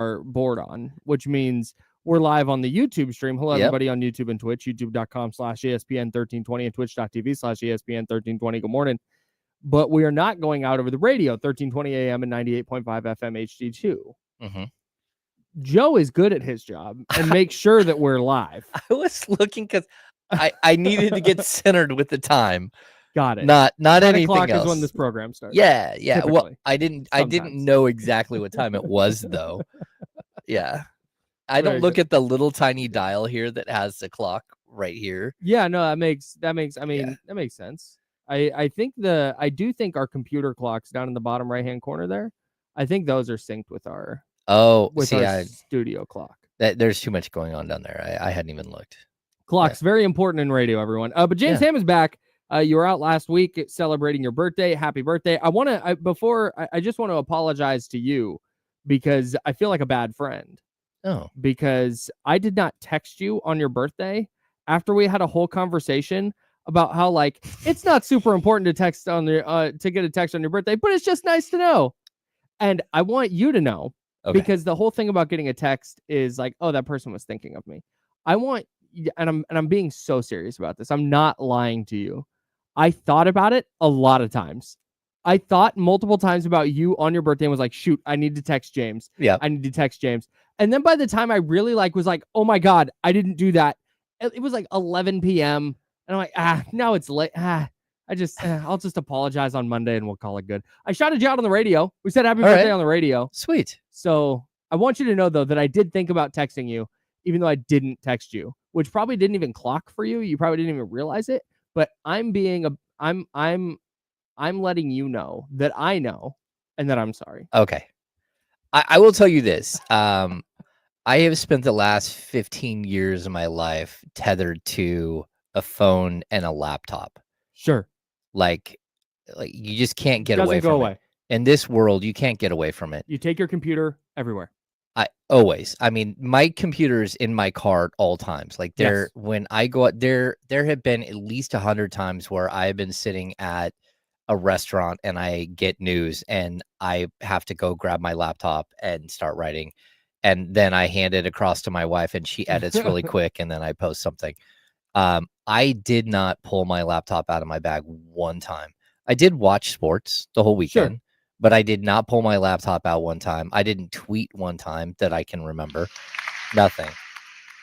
our board on, which means we're live on the YouTube stream. Hello, everybody on YouTube and Twitch, youtube.com/ESPN1320 and twitch.tv/ESPN1320. Good morning. But we are not going out over the radio, 1320 AM and 98.5 FM HD2. Mm-hmm. Joe is good at his job and make sure that we're live. I was looking because I needed to get centered with the time. Got it. Not 10 anything o'clock else. is when this program starts. Yeah. Typically. Well, I didn't know exactly what time it was though. Yeah. I don't look at the little tiny dial here that has the clock right here. Yeah, no, that makes sense. I do think our computer clocks down in the bottom right hand corner there, I think those are synced with our our studio clock. There's too much going on down there. I hadn't even looked. Clock's very important in radio, everyone. But James Ham is back. You were out last week celebrating your birthday. Happy birthday. I just want to apologize to you because I feel like a bad friend. Oh. Because I did not text you on your birthday after we had a whole conversation about how like it's not super important to text on the to get a text on your birthday, but it's just nice to know. And I want you to know because the whole thing about getting a text is like, oh, that person was thinking of me. I want, and I'm being so serious about this. I'm not lying to you. I thought about it a lot of times. I thought multiple times about you on your birthday and was like, shoot, I need to text James. Yeah. I need to text James. And then by the time I really was like, oh my God, I didn't do that. It was like 11 p.m. And I'm like, now it's late. I'll just apologize on Monday and we'll call it good. I shouted you out on the radio. We said happy birthday on the radio. Sweet. So I want you to know though, that I did think about texting you, even though I didn't text you, which probably didn't even clock for you. You probably didn't even realize it, but I'm letting you know that I know and that I'm sorry. Okay. I will tell you this. I have spent the last 15 years of my life tethered to a phone and a laptop. Sure. Like you just can't get away from it. In this world, you can't get away from it. You take your computer everywhere. I mean, my computer's in my car at all times. Like when I go out there have been at least 100 times where I've been sitting at a restaurant and I get news and I have to go grab my laptop and start writing. And then I hand it across to my wife and she edits really quick. And then I post something. I did not pull my laptop out of my bag one time. I did watch sports the whole weekend, but I did not pull my laptop out one time. I didn't tweet one time that I can remember. Nothing.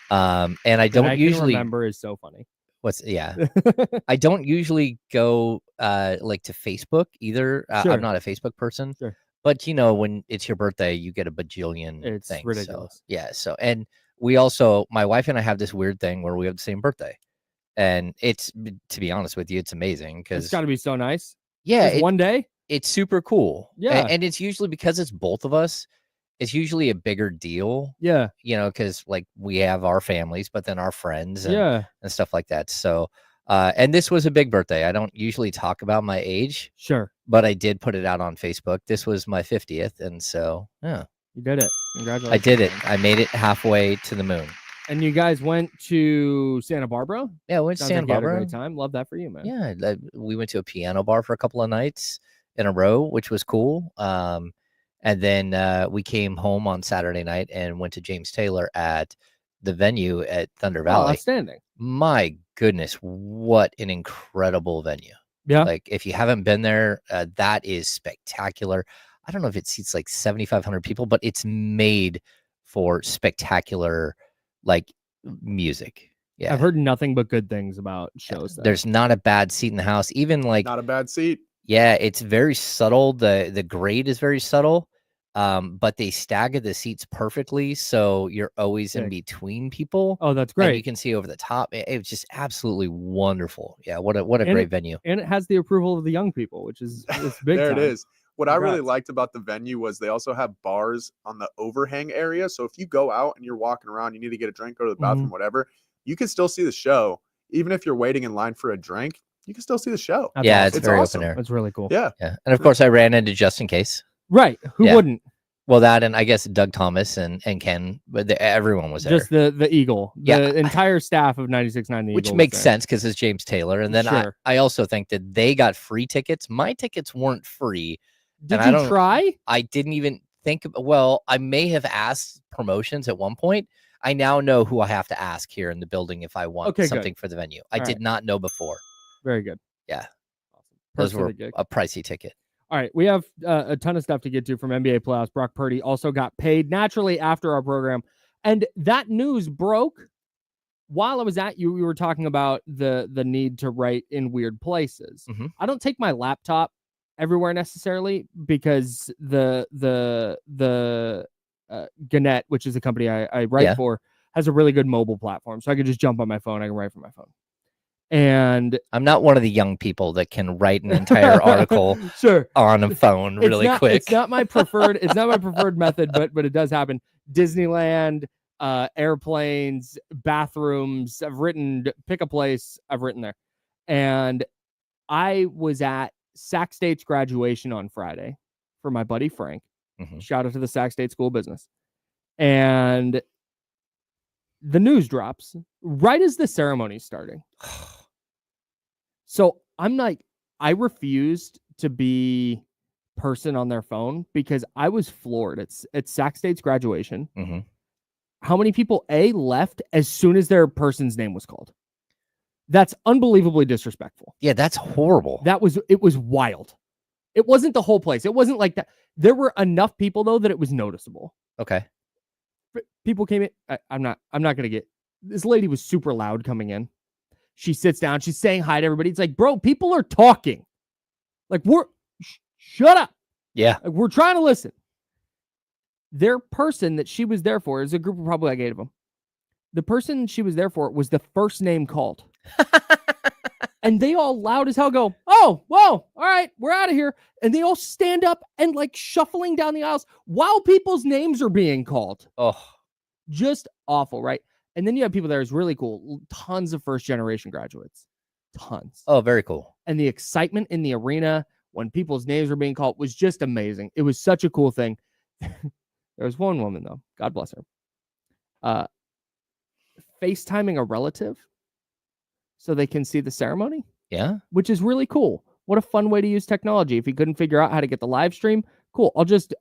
And I don't usually remember is so funny. I don't usually go like to Facebook either. I'm not a Facebook person. Sure. But when it's your birthday, you get a bajillion things. It's ridiculous. So and we also, my wife and I have this weird thing where we have the same birthday. And it's, to be honest with you, it's amazing because it's got to be so nice. Yeah. One day. It's super cool. Yeah. And it's usually because it's both of us. It's usually a bigger deal. Yeah. Because like we have our families, but then our friends and stuff like that. So, and this was a big birthday. I don't usually talk about my age. Sure. But I did put it out on Facebook. This was my 50th. And so, yeah. You did it. Congratulations. I did it. I made it halfway to the moon. And you guys went to Santa Barbara? Yeah, we went to Santa Barbara. You had a great time. Love that for you, man. Yeah, we went to a piano bar for a couple of nights in a row, which was cool. And then we came home on Saturday night and went to James Taylor at the venue at Thunder Valley. Outstanding. My goodness, what an incredible venue. Yeah. Like if you haven't been there, that is spectacular. I don't know if it seats like 7,500 people, but it's made for spectacular like music. Yeah. I've heard nothing but good things about shows. There's not a bad seat in the house. Even like not a bad seat. Yeah, it's very subtle. The grade is very subtle. But they stagger the seats perfectly, so you're always in between people. Oh, that's great. And you can see over the top. It was just absolutely wonderful. Yeah, what a great venue. And it has the approval of the young people, which is big. There time. it is. What I really liked about the venue was they also have bars on the overhang area. So if you go out and you're walking around, you need to get a drink, go to the bathroom, whatever, you can still see the show. Even if you're waiting in line for a drink, you can still see the show. That's awesome. It's very awesome. Open air. That's really cool. Yeah. And of course, I ran into Just In Case. Right. Who wouldn't? Well, that and I guess Doug Thomas and Ken, but everyone was there. Just the Eagle. The entire staff of 96.9 The Which Eagle makes sense because it's James Taylor. And then I also think that they got free tickets. My tickets weren't free. Did you try? I didn't even think. Well, I may have asked promotions at one point. I now know who I have to ask here in the building if I want something for the venue. I did not know before. Very good. Yeah. Awesome. Those were a pricey ticket. All right. We have a ton of stuff to get to from NBA playoffs. Brock Purdy also got paid naturally after our program. And that news broke while I was at you. We were talking about the need to write in weird places. Mm-hmm. I don't take my laptop everywhere necessarily because the Gannett, which is the company I write for, has a really good mobile platform. So I could just jump on my phone. I can write from my phone. And I'm not one of the young people that can write an entire article on a phone really quick. It's not my preferred. It's not my preferred method, but it does happen. Disneyland, airplanes, bathrooms. I've written, pick a place. I've written there. And I was at Sac State's graduation on Friday for my buddy Frank. Mm-hmm. Shout out to the Sac State School of Business. And the news drops right as the ceremony's starting. So I'm like, I refused to be person on their phone because I was floored. It's Sac State's graduation. Mm-hmm. How many people left as soon as their person's name was called? That's unbelievably disrespectful. Yeah, that's horrible. It was wild. It wasn't the whole place. It wasn't like that. There were enough people though that it was noticeable. Okay. People came in. I'm not gonna get. This lady was super loud coming in. She sits down. She's saying hi to everybody. It's like, bro, people are talking. Like shut up. Yeah. Like, we're trying to listen. Their person that she was there for is a group of probably like 8 of them. The person she was there for was the first name called. And they all loud as hell go, oh, whoa, all right, we're out of here. And they all stand up and like shuffling down the aisles while people's names are being called. Oh, just awful, right? And then you have people there is really cool. Tons of first generation graduates. Tons. Oh, very cool. And the excitement in the arena when people's names were being called was just amazing. It was such a cool thing. There was one woman, though. God bless her. FaceTiming a relative so they can see the ceremony. Yeah. Which is really cool. What a fun way to use technology. If you couldn't figure out how to get the live stream, cool. I'll just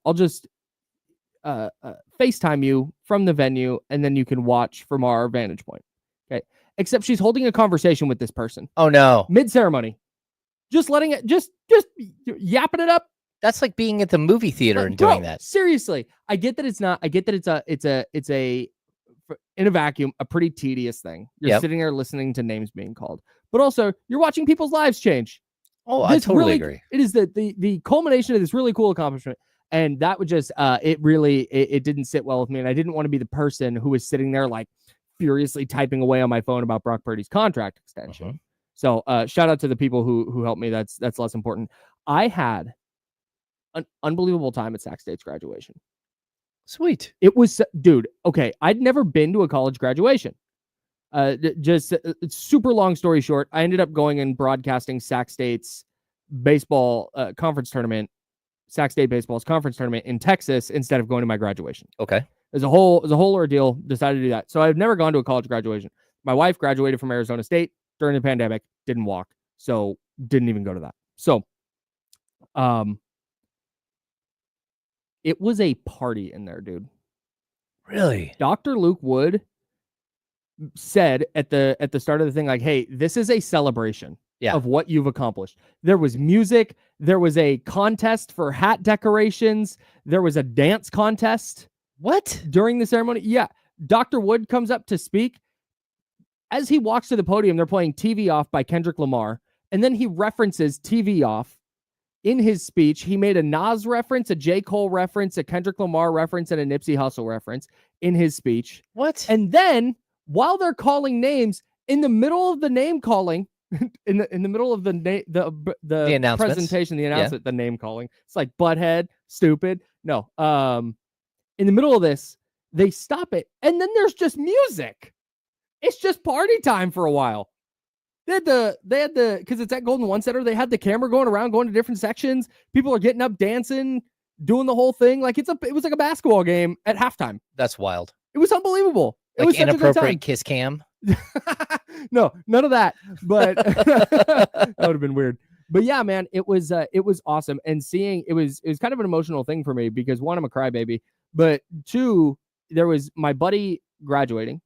FaceTime you from the venue, and then you can watch from our vantage point. Okay. Except she's holding a conversation with this person. Oh no. Mid-ceremony. Just letting it, just yapping it up. That's like being at the movie theater and doing that. Seriously. I get that it's in a vacuum, a pretty tedious thing. You're sitting there listening to names being called, but also you're watching people's lives change. Oh, I totally agree. It is the culmination of this really cool accomplishment. And that would just, it didn't sit well with me. And I didn't want to be the person who was sitting there like furiously typing away on my phone about Brock Purdy's contract extension. Mm-hmm. So shout out to the people who helped me. That's less important. I had an unbelievable time at Sac State's graduation. Sweet. It was, dude. Okay. I'd never been to a college graduation. Super long story short, I ended up going and broadcasting Sac State's baseball conference tournament, Sac State baseball's conference tournament in Texas instead of going to my graduation. Okay. It was a whole ordeal. Decided to do that. So I've never gone to a college graduation. My wife graduated from Arizona State during the pandemic, didn't walk. So didn't even go to that. So, it was a party in there, dude. Really? Dr. Luke Wood said at the start of the thing, like, hey, this is a celebration of what you've accomplished. There was music. There was a contest for hat decorations. There was a dance contest. What? During the ceremony? Yeah. Dr. Wood comes up to speak. As he walks to the podium, they're playing TV Off by Kendrick Lamar. And then he references TV Off in his speech. He made a Nas reference, a J. Cole reference, a Kendrick Lamar reference, and a Nipsey Hussle reference in his speech. What? And then while they're calling names, in the middle of the name calling, in the middle of the presentation, the announcement, the name calling, it's like butthead, stupid. No. In the middle of this, they stop it, and then there's just music. It's just party time for a while. They had the because it's at Golden One Center. They had the camera going around, going to different sections. People are getting up, dancing, doing the whole thing. Like it was like a basketball game at halftime. That's wild. It was unbelievable. It like was inappropriate kiss cam. No, none of that. But that would have been weird. But yeah, man, it was awesome. And seeing it was kind of an emotional thing for me because one, I'm a crybaby, but two, there was my buddy graduating.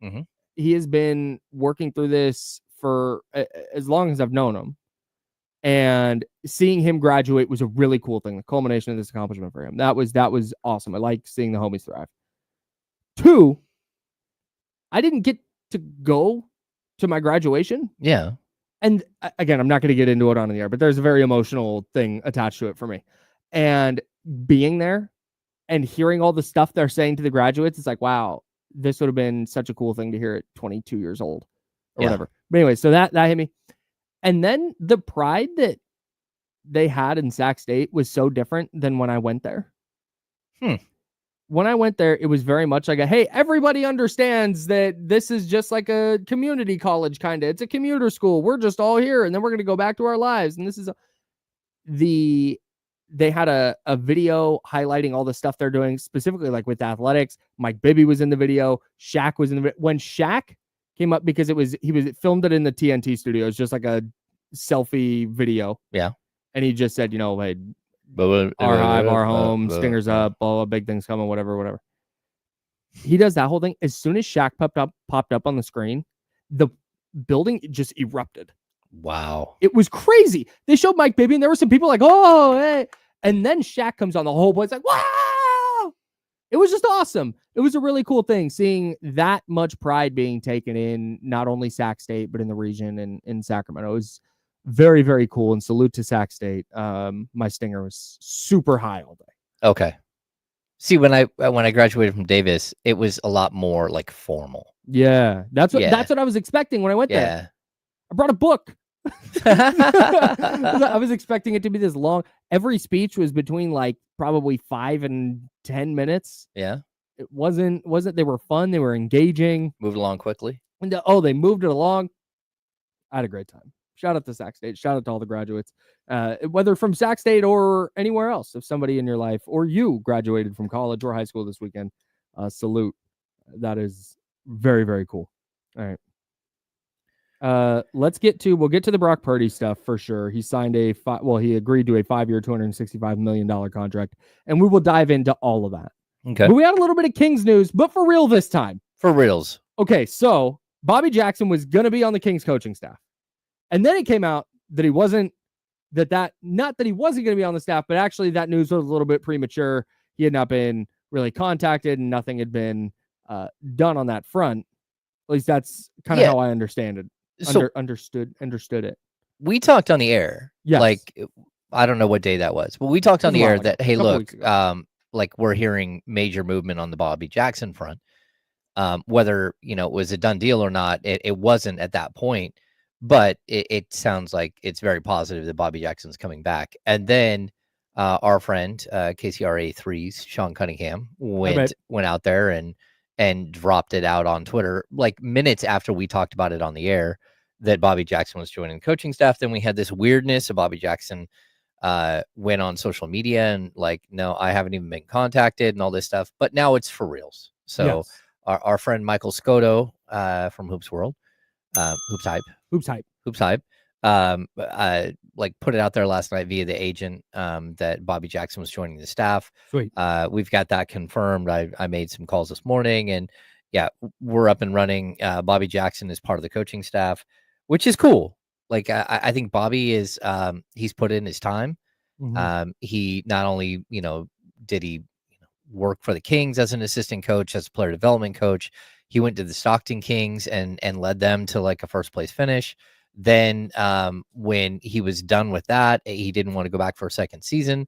Mm-hmm. He has been working through this for as long as I've known him. And seeing him graduate was a really cool thing. The culmination of this accomplishment for him. That was awesome. I like seeing the homies thrive. Two, I didn't get to go to my graduation. Yeah. And again, I'm not going to get into it on the air, but there's a very emotional thing attached to it for me. And being there and hearing all the stuff they're saying to the graduates, it's like, wow, this would have been such a cool thing to hear at 22 years old or whatever. But anyway, so that hit me. And then the pride that they had in Sac State was so different than when I went there. When I went there, it was very much like hey, everybody understands that this is just like a community college kind of. It's a commuter school. We're just all here, and then we're going to go back to our lives. And this is they had a video highlighting all the stuff they're doing, specifically like with athletics. Mike Bibby was in the video. Shaq was in the video. When Shaq came up, because he filmed it in the TNT studios, just like a selfie video. Yeah. And he just said, hey, our hive, our home, Stingers up, all big things coming, whatever. He does that whole thing. As soon as Shaq popped up on the screen, the building just erupted. Wow. It was crazy. They showed Mike Bibby, and there were some people like, oh, hey. And then Shaq comes on, the whole place like, wow. It was just awesome. It was a really cool thing seeing that much pride being taken in not only Sac State, but in the region and in Sacramento. It was very, very cool. And salute to Sac State. My Stinger was super high all day. Okay. See, when I graduated from Davis, it was a lot more like formal. Yeah. That's what I was expecting when I went there. I brought a book. I was expecting it to be this long. Every speech was between like probably 5 and 10 minutes. Yeah. It wasn't they were fun, they were engaging. Moved along quickly. And they moved it along. I had a great time. Shout out to Sac State. Shout out to all the graduates. Whether from Sac State or anywhere else. If somebody in your life or you graduated from college or high school this weekend, salute. That is very, very cool. All right. We'll get to the Brock Purdy stuff for sure. He signed he agreed to a 5-year, $265 million contract, and we will dive into all of that. Okay. But we had a little bit of Kings news, but for real this time. For reals. Okay, so Bobby Jackson was going to be on the Kings coaching staff. And then it came out that he wasn't, not that he wasn't going to be on the staff, but actually that news was a little bit premature. He had not been really contacted and nothing had been done on that front. At least that's kind of how I understand it. Understood it. We talked on the air. Yes. Like, I don't know what day that was, but we talked on the air that, hey, look, like we're hearing major movement on the Bobby Jackson front. Whether, it was a done deal or not, it wasn't at that point, but it sounds like it's very positive that Bobby Jackson's coming back. And then our friend, KCRA3's Sean Cunningham went out there and dropped it out on Twitter, like minutes after we talked about it on the air, that Bobby Jackson was joining the coaching staff. Then we had this weirdness of Bobby Jackson went on social media and like, no, I haven't even been contacted and all this stuff, but now it's for reals. So yes. Our friend Michael Scotto from Hoops World, Hoops Hype, like put it out there last night via the agent that Bobby Jackson was joining the staff. Sweet. We've got that confirmed. I made some calls this morning, and yeah, we're up and running. Bobby Jackson is part of the coaching staff, which is cool. Like I think Bobby is he's put in his time. Mm-hmm. He not only did he work for the Kings as an assistant coach, as a player development coach, he went to the Stockton Kings and led them to like a first place finish. Then when he was done with that, he didn't want to go back for a second season.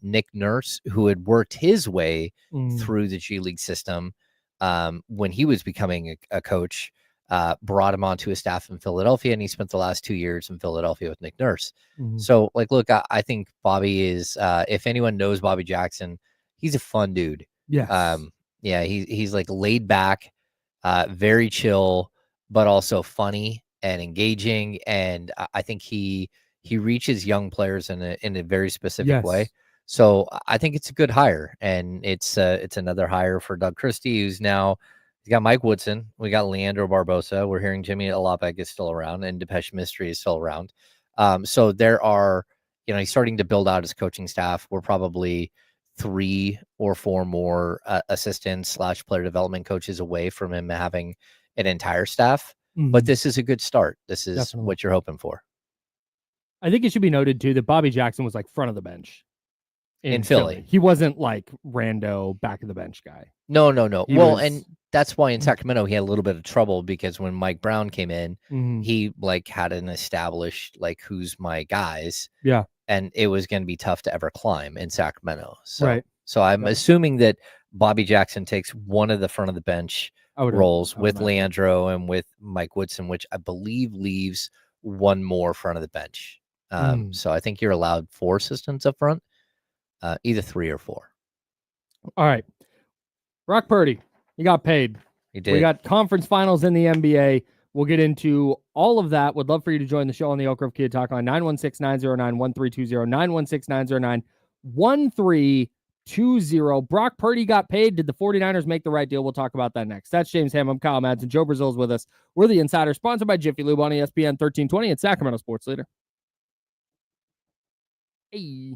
Nick Nurse, who had worked his way through the G League system when he was becoming a coach, brought him onto his staff in Philadelphia, and he spent the last 2 years in Philadelphia with Nick Nurse. Mm-hmm. So, like, look, I think Bobby is, if anyone knows Bobby Jackson, he's a fun dude. Yes. Yeah, he's like laid back, very chill, but also funny and engaging, and I think he reaches young players in a very specific way. So I think it's a good hire, and it's another hire for Doug Christie, who's now he's got Mike Woodson, we got Leandro Barbosa, we're hearing Jimmy Alapek is still around, and Depeche Mystery is still around. So there are, he's starting to build out his coaching staff. We're probably 3 or 4 more assistants / player development coaches away from him having an entire staff. But this is a good start. This is Definitely. what you're hoping for. I think it should be noted too that Bobby Jackson was like front of the bench in Philly. He wasn't like rando back of the bench guy. No. Well, was- and that's why in Sacramento he had a little bit of trouble because when Mike Brown came in, he like had an established like who's my guys. Yeah. And it was going to be tough to ever climb in Sacramento. So, Right. So I'm assuming that Bobby Jackson takes one of the front of the bench roles with Leandro and with Mike Woodson, which I believe leaves one more front of the bench. So I think you're allowed 4 assistants up front, either 3 or 4. All right. Brock Purdy, he got paid. He did. We got conference finals in the NBA. We'll get into all of that. Would love for you to join the show on the Oak Grove Kid Talk line, 916-909-1320, 916-909-1320. Brock Purdy got paid. Did the 49ers make the right deal? We'll talk about that next. That's James Ham. I'm Kyle Madsen. Joe Brazil's with us. We're the Insider, sponsored by Jiffy Lube on ESPN 1320 and Sacramento Sports Leader. Hey.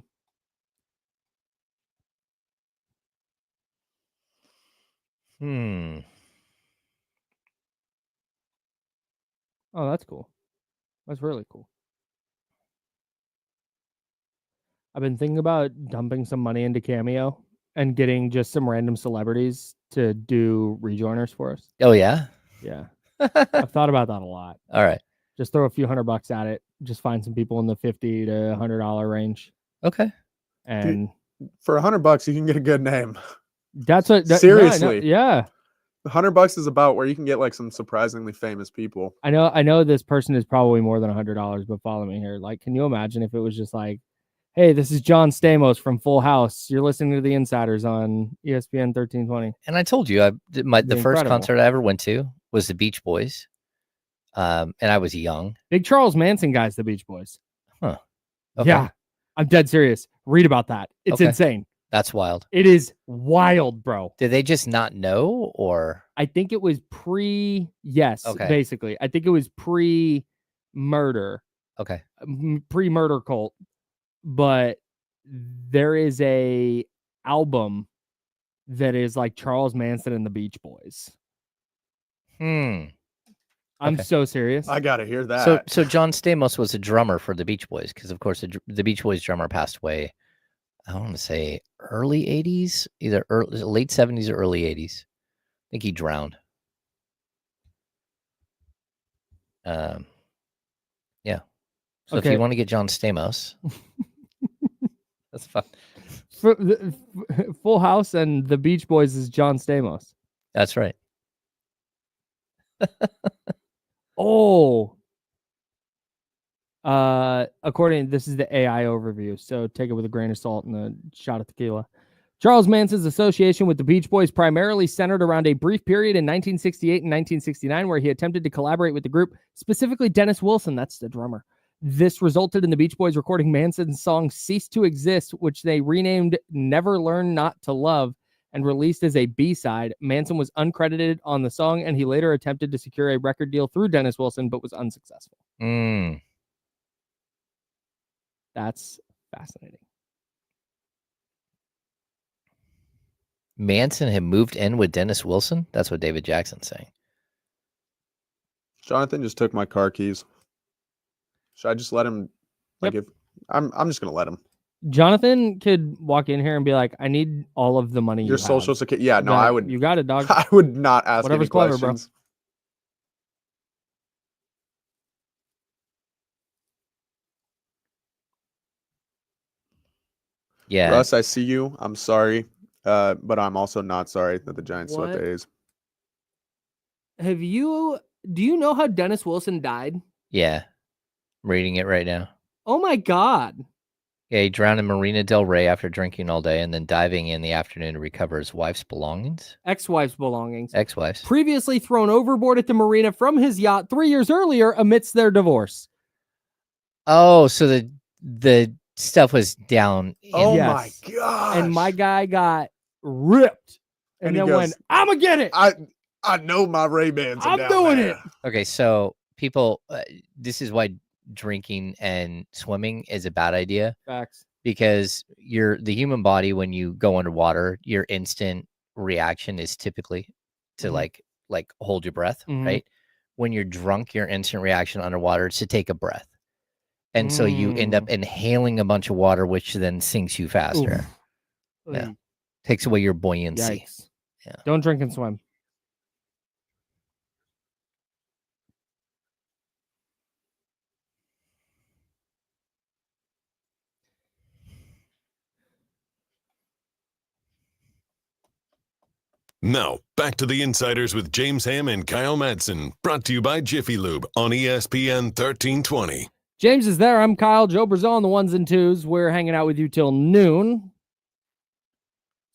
Oh, that's cool. That's really cool. I've been thinking about dumping some money into Cameo and getting just some random celebrities to do rejoiners for us. Oh, yeah? Yeah. I've thought about that a lot. All right. Just throw a few $100 at it. Just find some people in the $50 to $100 range. Okay. And for $100, you can get a good name. That's what. Seriously. Yeah. $100 is about where you can get like some surprisingly famous people. I know this person is probably more than $100, but follow me here. Like, can you imagine if it was just like, hey, this is John Stamos from Full House. You're listening to the Insiders on ESPN 1320. And I told you, the first concert I ever went to was the Beach Boys. And I was young. Big Charles Manson guys, the Beach Boys. Huh. Okay. Yeah. I'm dead serious. Read about that. It's insane. That's wild. It is wild, bro. Did they just not know, or? I think it was basically. I think it was pre-murder. Okay. Pre-murder cult. But there is a album that is like Charles Manson and the Beach Boys. I'm so serious. I gotta hear that. So John Stamos was a drummer for the Beach Boys because, of course, the Beach Boys drummer passed away. I want to say early 80s, either late 70s or early 80s. I think he drowned. Yeah. So if you want to get John Stamos, that's fine. Full House and the Beach Boys is John Stamos. That's right. This is the AI overview, so take it with a grain of salt and a shot of tequila. Charles Manson's association with the Beach Boys primarily centered around a brief period in 1968 and 1969 where he attempted to collaborate with the group, specifically Dennis Wilson, that's the drummer. This resulted in the Beach Boys recording Manson's song Cease to Exist, which they renamed Never Learn Not to Love and released as a B-side. Manson was uncredited on the song, and he later attempted to secure a record deal through Dennis Wilson, but was unsuccessful. That's fascinating. Manson had moved in with Dennis Wilson? That's what David Jackson's saying. Jonathan just took my car keys. Should I just let him? Like, if I'm just gonna let him. Jonathan could walk in here and be like, "I need all of the money. Your social security." Yeah, no, I would. You got it, dog. I would not ask Whatever's any clever, questions. bro. Yeah, Russ, I see you. I'm sorry, but I'm also not sorry that the Giants swept the A's. Do you know how Dennis Wilson died? Yeah, I'm reading it right now. Oh my God. Yeah, he drowned in Marina Del Rey after drinking all day and then diving in the afternoon to recover his wife's belongings. Ex-wife's belongings. Ex-wife's. Previously thrown overboard at the marina from his yacht 3 years earlier amidst their divorce. Oh, so the stuff was down. Oh my gosh. And my guy got ripped and then went, I'm going to get it. I know my Ray-Bans are I'm down doing there. it. Okay, so people, this is why drinking and swimming is a bad idea. Facts. Because the human body, when you go underwater, your instant reaction is typically to like hold your breath, right? When you're drunk, your instant reaction underwater is to take a breath. And so you end up inhaling a bunch of water, which then sinks you faster. Yeah. Takes away your buoyancy. Yikes. Yeah. Don't drink and swim. Now, back to the Insiders with James Ham and Kyle Madsen, brought to you by Jiffy Lube on ESPN 1320. James is there. I'm Kyle. Joe Brazil on the ones and twos. We're hanging out with you till noon.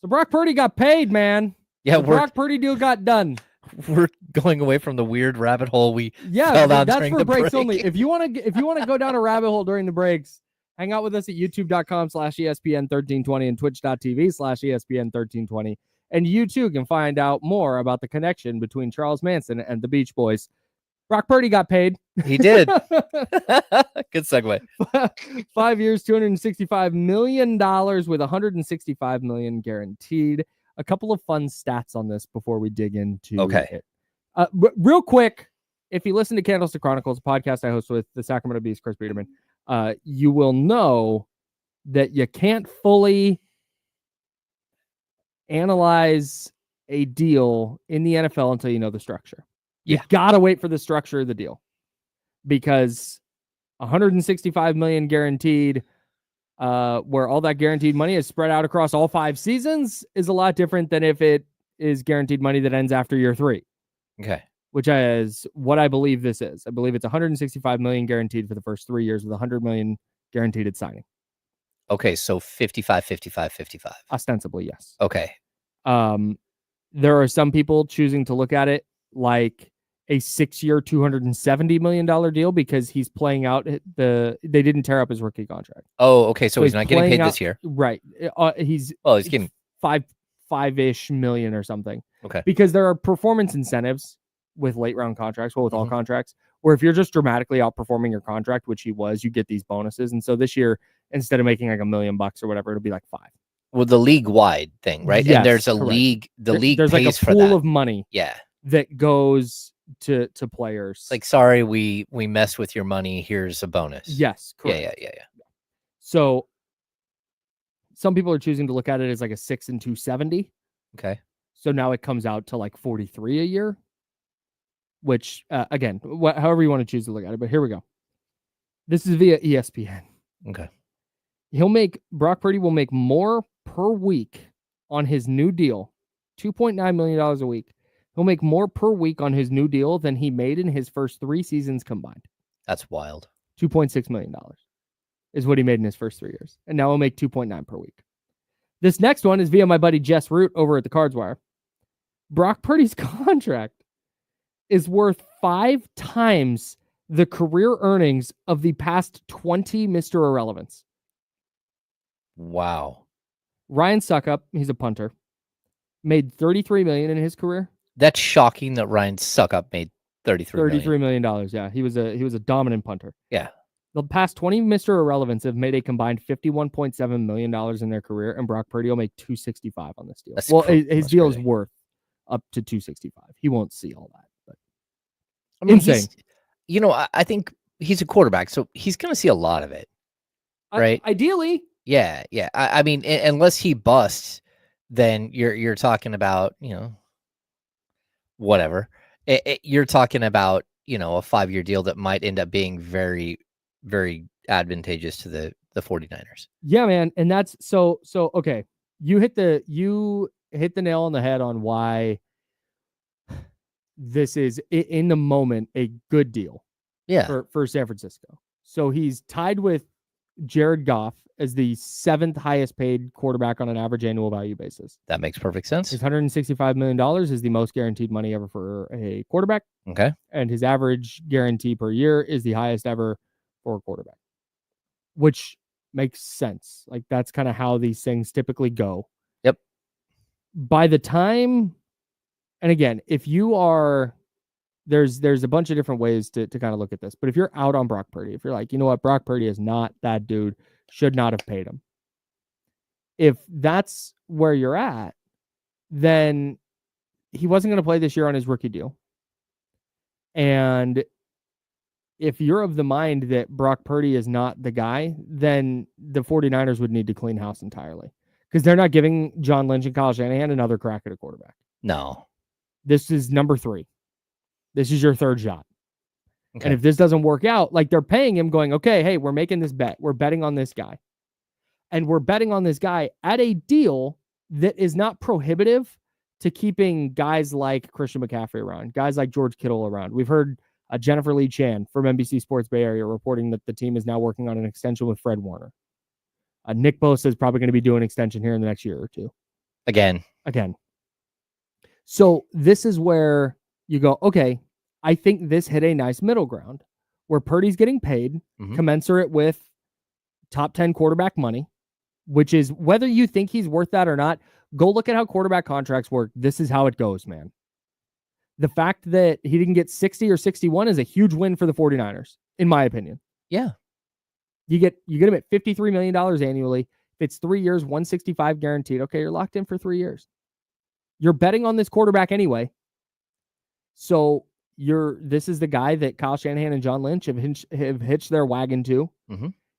So Brock Purdy got paid, man. Yeah, the Brock Purdy deal got done. We're going away from the weird rabbit hole we fell down that's during for the breaks break. only. If you want to go down a rabbit hole during the breaks, hang out with us at youtube.com/ESPN1320 and twitch.tv/ESPN1320. And you too can find out more about the connection between Charles Manson and the Beach Boys. Brock Purdy got paid. He did. Good segue. 5 years, $265 million with $165 million guaranteed. A couple of fun stats on this before we dig into it. Real quick, if you listen to Candlestick Chronicles, a podcast I host with the Sacramento Beast, Chris Biederman, you will know that you can't fully analyze a deal in the NFL until you know the structure. You gotta wait for the structure of the deal, because $165 million guaranteed, where all that guaranteed money is spread out across all 5 seasons, is a lot different than if it is guaranteed money that ends after year 3. Okay. Which is what I believe this is. I believe it's $165 million guaranteed for the first 3 years with $100 million guaranteed at signing. Okay, so 55, 55, 55. Ostensibly, yes. Okay. There are some people choosing to look at it like a 6-year, $270 million deal, because he's playing out they didn't tear up his rookie contract. Oh, okay. So he's not getting paid this year. Right. He's getting five-ish million or something. Okay. Because there are performance incentives with late round contracts, with all contracts, where if you're just dramatically outperforming your contract, which he was, you get these bonuses. And so this year, instead of making like $1 million or whatever, it'll be like 5. Well, the league wide thing, right? Yes, and there's a correct. league. League there's pays like a for pool that. of money. Yeah. That goes to players. It's like, sorry, we messed with your money. Here's a bonus. Yes. Correct. Yeah. So some people are choosing to look at it as like a 6 and 270. Okay. So now it comes out to like 43 a year, which again, however you want to choose to look at it. But here we go. This is via ESPN. Okay. Brock Purdy will make more per week on his new deal, $2.9 million a week. He'll make more per week on his new deal than he made in his first 3 seasons combined. That's wild. $2.6 million is what he made in his first 3 years. And now he'll make 2.9 per week. This next one is via my buddy Jess Root over at the Cards Wire. Brock Purdy's contract is worth 5 times the career earnings of the past 20 Mr. Irrelevance. Wow. Ryan Suckup, he's a punter, made $33 million in his career. That's shocking that Ryan Suckup made $33 million. Yeah, he was a dominant punter. Yeah. The past 20 Mr. Irrelevance have made a combined $51.7 million in their career, and Brock Purdy will make $265 on this deal. His deal is worth up to $265. He won't see all that, but I mean, insane. I think he's a quarterback, so he's going to see a lot of it, right? Ideally. Yeah. I mean, unless he busts, then you're talking about, whatever. You're talking about, a 5-year deal that might end up being very, very advantageous to the 49ers. Yeah, man. And that's so okay. You hit the nail on the head on why this is in the moment a good deal. Yeah. For San Francisco. So he's tied with Jared Goff as the 7th highest paid quarterback on an average annual value basis. That makes perfect sense. His $165 million is the most guaranteed money ever for a quarterback. Okay. And his average guarantee per year is the highest ever for a quarterback, which makes sense. Like, that's kind of how these things typically go. Yep. By the time, and again, if you are there's a bunch of different ways to kind of look at this. But if you're out on Brock Purdy, if you're like, you know what, Brock Purdy is not that dude, should not have paid him. If that's where you're at, then he wasn't going to play this year on his rookie deal. And if you're of the mind that Brock Purdy is not the guy, then the 49ers would need to clean house entirely, because they're not giving John Lynch and Kyle Shanahan another crack at a quarterback. No. This is number 3. This is your third shot. Okay. And if this doesn't work out, like, they're paying him going, okay, hey, we're making this bet. We're betting on this guy. And we're betting on this guy at a deal that is not prohibitive to keeping guys like Christian McCaffrey around, guys like George Kittle around. We've heard Jennifer Lee Chan from NBC Sports Bay Area reporting that the team is now working on an extension with Fred Warner. Nick Bosa is probably going to be doing an extension here in the next year or two. Again. So this is where you go, okay, I think this hit a nice middle ground where Purdy's getting paid commensurate with top 10 quarterback money, which is, whether you think he's worth that or not, go look at how quarterback contracts work. This is how it goes, man. The fact that he didn't get 60 or 61 is a huge win for the 49ers, in my opinion. Yeah. You get him at $53 million annually. If it's 3 years, 165 guaranteed. Okay, you're locked in for 3 years. You're betting on this quarterback anyway. So this is the guy that Kyle Shanahan and John Lynch have hitched their wagon to.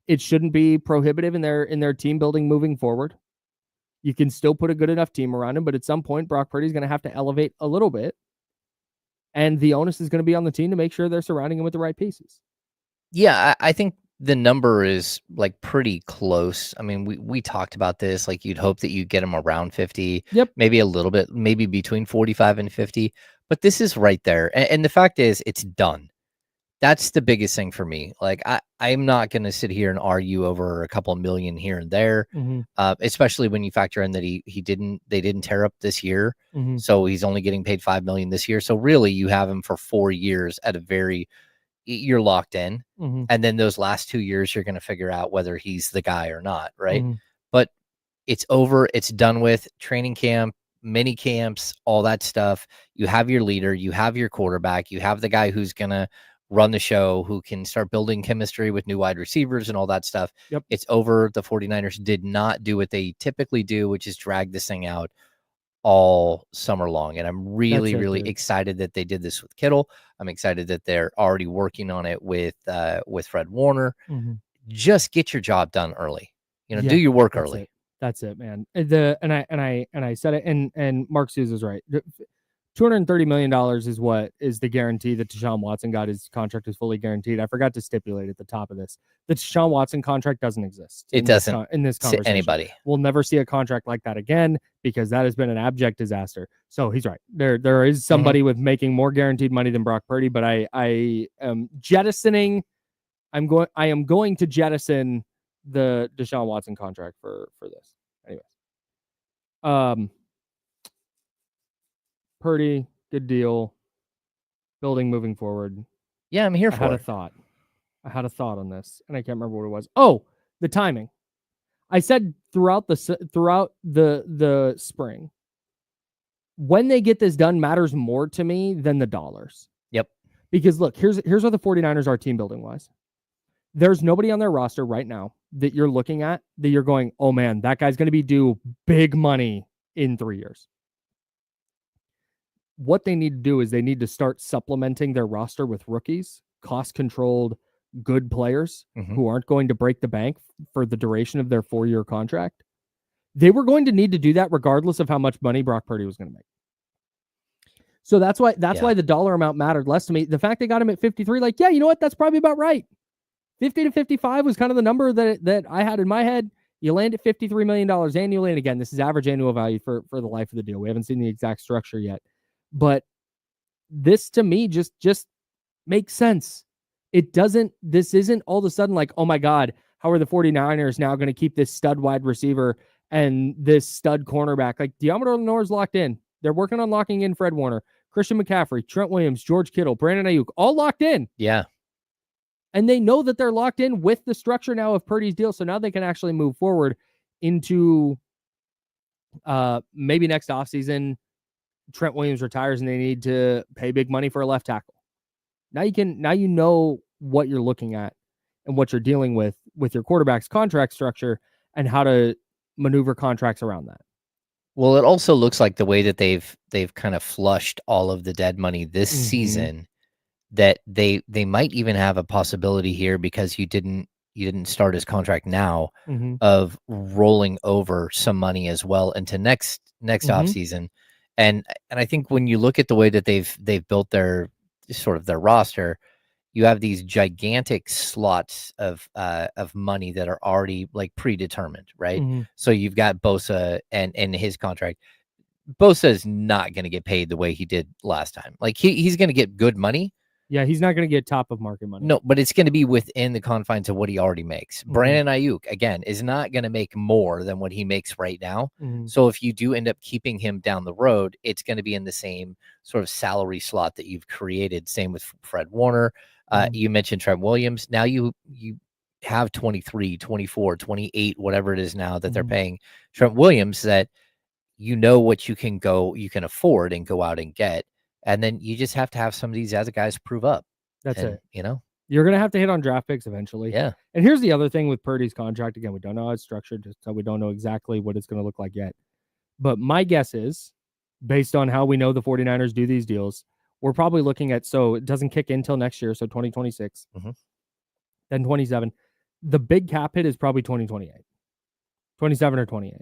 It shouldn't be prohibitive in their team building moving forward. You can still put a good enough team around him, but at some point, Brock Purdy's going to have to elevate a little bit. And the onus is going to be on the team to make sure they're surrounding him with the right pieces. Yeah, I think the number is like pretty close. I mean, we talked about this. Like, you'd hope that you get him around 50. Yep. Maybe a little bit, maybe between 45 and 50. But this is right there. And the fact is, it's done. That's the biggest thing for me. Like, I'm not going to sit here and argue over a couple of million here and there, especially when you factor in that they didn't tear up this year. So he's only getting paid $5 million this year. So really, you have him for 4 years at you're locked in. And then those last 2 years, you're going to figure out whether he's the guy or not. Right. But it's over. It's done with. Training camp, mini camps, all that stuff. You have your leader, you have your quarterback, you have the guy who's going to run the show, who can start building chemistry with new wide receivers and all that stuff. Yep. It's over. The 49ers did not do what they typically do, which is drag this thing out all summer long. And I'm really excited that they did this with Kittle. I'm excited that they're already working on it with Fred Warner. Just get your job done early. Do your work early. That's it, man. And I said it, and Mark Souza's right. $230 million is what is the guarantee that Deshaun Watson got. His contract is fully guaranteed. I forgot to stipulate at the top of this. The Deshaun Watson contract doesn't exist. It doesn't in this conversation. Anybody. We'll never see a contract like that again, because that has been an abject disaster. So he's right. There is somebody with making more guaranteed money than Brock Purdy, but I am jettisoning. I am going to jettison the Deshaun Watson contract for this. Anyways. Purdy, good deal. Building moving forward. Yeah, I'm here for it. I had a thought on this, and I can't remember what it was. Oh, the timing. I said throughout the spring, when they get this done matters more to me than the dollars. Yep. Because look, here's what the 49ers are team building wise. There's nobody on their roster right now that you're looking at that you're going, oh man, that guy's going to be due big money in 3 years. What they need to do is they need to start supplementing their roster with rookies, cost-controlled, good players who aren't going to break the bank for the duration of their 4-year contract. They were going to need to do that regardless of how much money Brock Purdy was going to make. So that's why the dollar amount mattered less to me. The fact they got him at 53, like, yeah, you know what? That's probably about right. 50 to 55 was kind of the number that I had in my head. You land at $53 million annually. And again, this is average annual value for the life of the deal. We haven't seen the exact structure yet. But this to me just makes sense. This isn't all of a sudden like, oh my God, how are the 49ers now going to keep this stud wide receiver and this stud cornerback? Like, Deommodore Lenoir's locked in. They're working on locking in Fred Warner, Christian McCaffrey, Trent Williams, George Kittle, Brandon Ayuk, all locked in. Yeah. And they know that they're locked in with the structure now of Purdy's deal. So now they can actually move forward into maybe next offseason. Trent Williams retires and they need to pay big money for a left tackle. Now you know what you're looking at and what you're dealing with your quarterback's contract structure and how to maneuver contracts around that. Well, it also looks like the way that they've kind of flushed all of the dead money this season, that they might even have a possibility here, because you didn't start his contract now, of rolling over some money as well into next offseason. And I think when you look at the way that they've built their sort of their roster, you have these gigantic slots of money that are already like predetermined, right? So you've got Bosa and his contract. Bosa is not going to get paid the way he did last time. Like he's going to get good money. Yeah, he's not going to get top of market money. No, but it's going to be within the confines of what he already makes. Brandon Ayuk, again, is not going to make more than what he makes right now. So if you do end up keeping him down the road, it's going to be in the same sort of salary slot that you've created. Same with Fred Warner. You mentioned Trent Williams. Now you have 23, 24, 28, whatever it is now that they're paying Trent Williams, that you know what you can afford and go out and get. And then you just have to have some of these other guys prove up. That's it. You know, you're going to have to hit on draft picks eventually. Yeah. And here's the other thing with Purdy's contract. Again, we don't know how it's structured, just so we don't know exactly what it's going to look like yet. But my guess is, based on how we know the 49ers do these deals, we're probably looking at, so it doesn't kick in till next year, so 2026, then 27. The big cap hit is probably 2028, 27 or 28.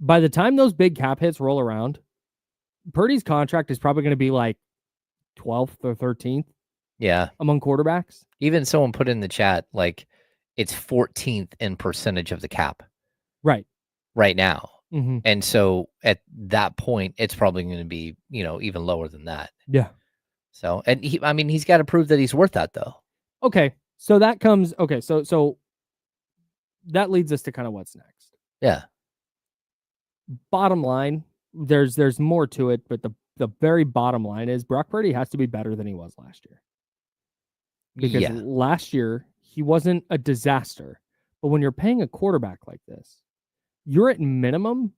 By the time those big cap hits roll around, Purdy's contract is probably going to be like 12th or 13th. Yeah. Among quarterbacks. Even someone put in the chat, like, it's 14th in percentage of the cap. Right now. And so at that point, it's probably going to be, even lower than that. Yeah. So, and he's got to prove that he's worth that, though. Okay. So that comes, so that leads us to kind of what's next. Yeah. Bottom line, there's more to it, but the very bottom line is Brock Purdy has to be better than he was last year. Because last year, he wasn't a disaster. But when you're paying a quarterback like this, you're at minimum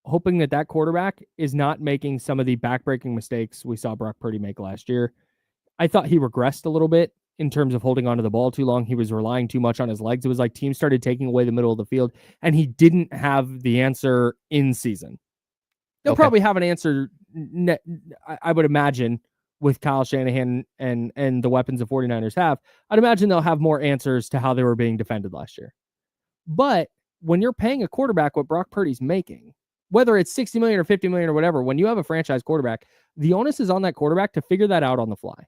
hoping that quarterback is not making some of the backbreaking mistakes we saw Brock Purdy make last year. I thought he regressed a little bit in terms of holding onto the ball too long. He was relying too much on his legs. It was like teams started taking away the middle of the field, and he didn't have the answer in season. They'll probably have an answer, I would imagine, with Kyle Shanahan and the weapons the 49ers have. I'd imagine they'll have more answers to how they were being defended last year. But when you're paying a quarterback what Brock Purdy's making, whether it's $60 million or $50 million or whatever, when you have a franchise quarterback, the onus is on that quarterback to figure that out on the fly.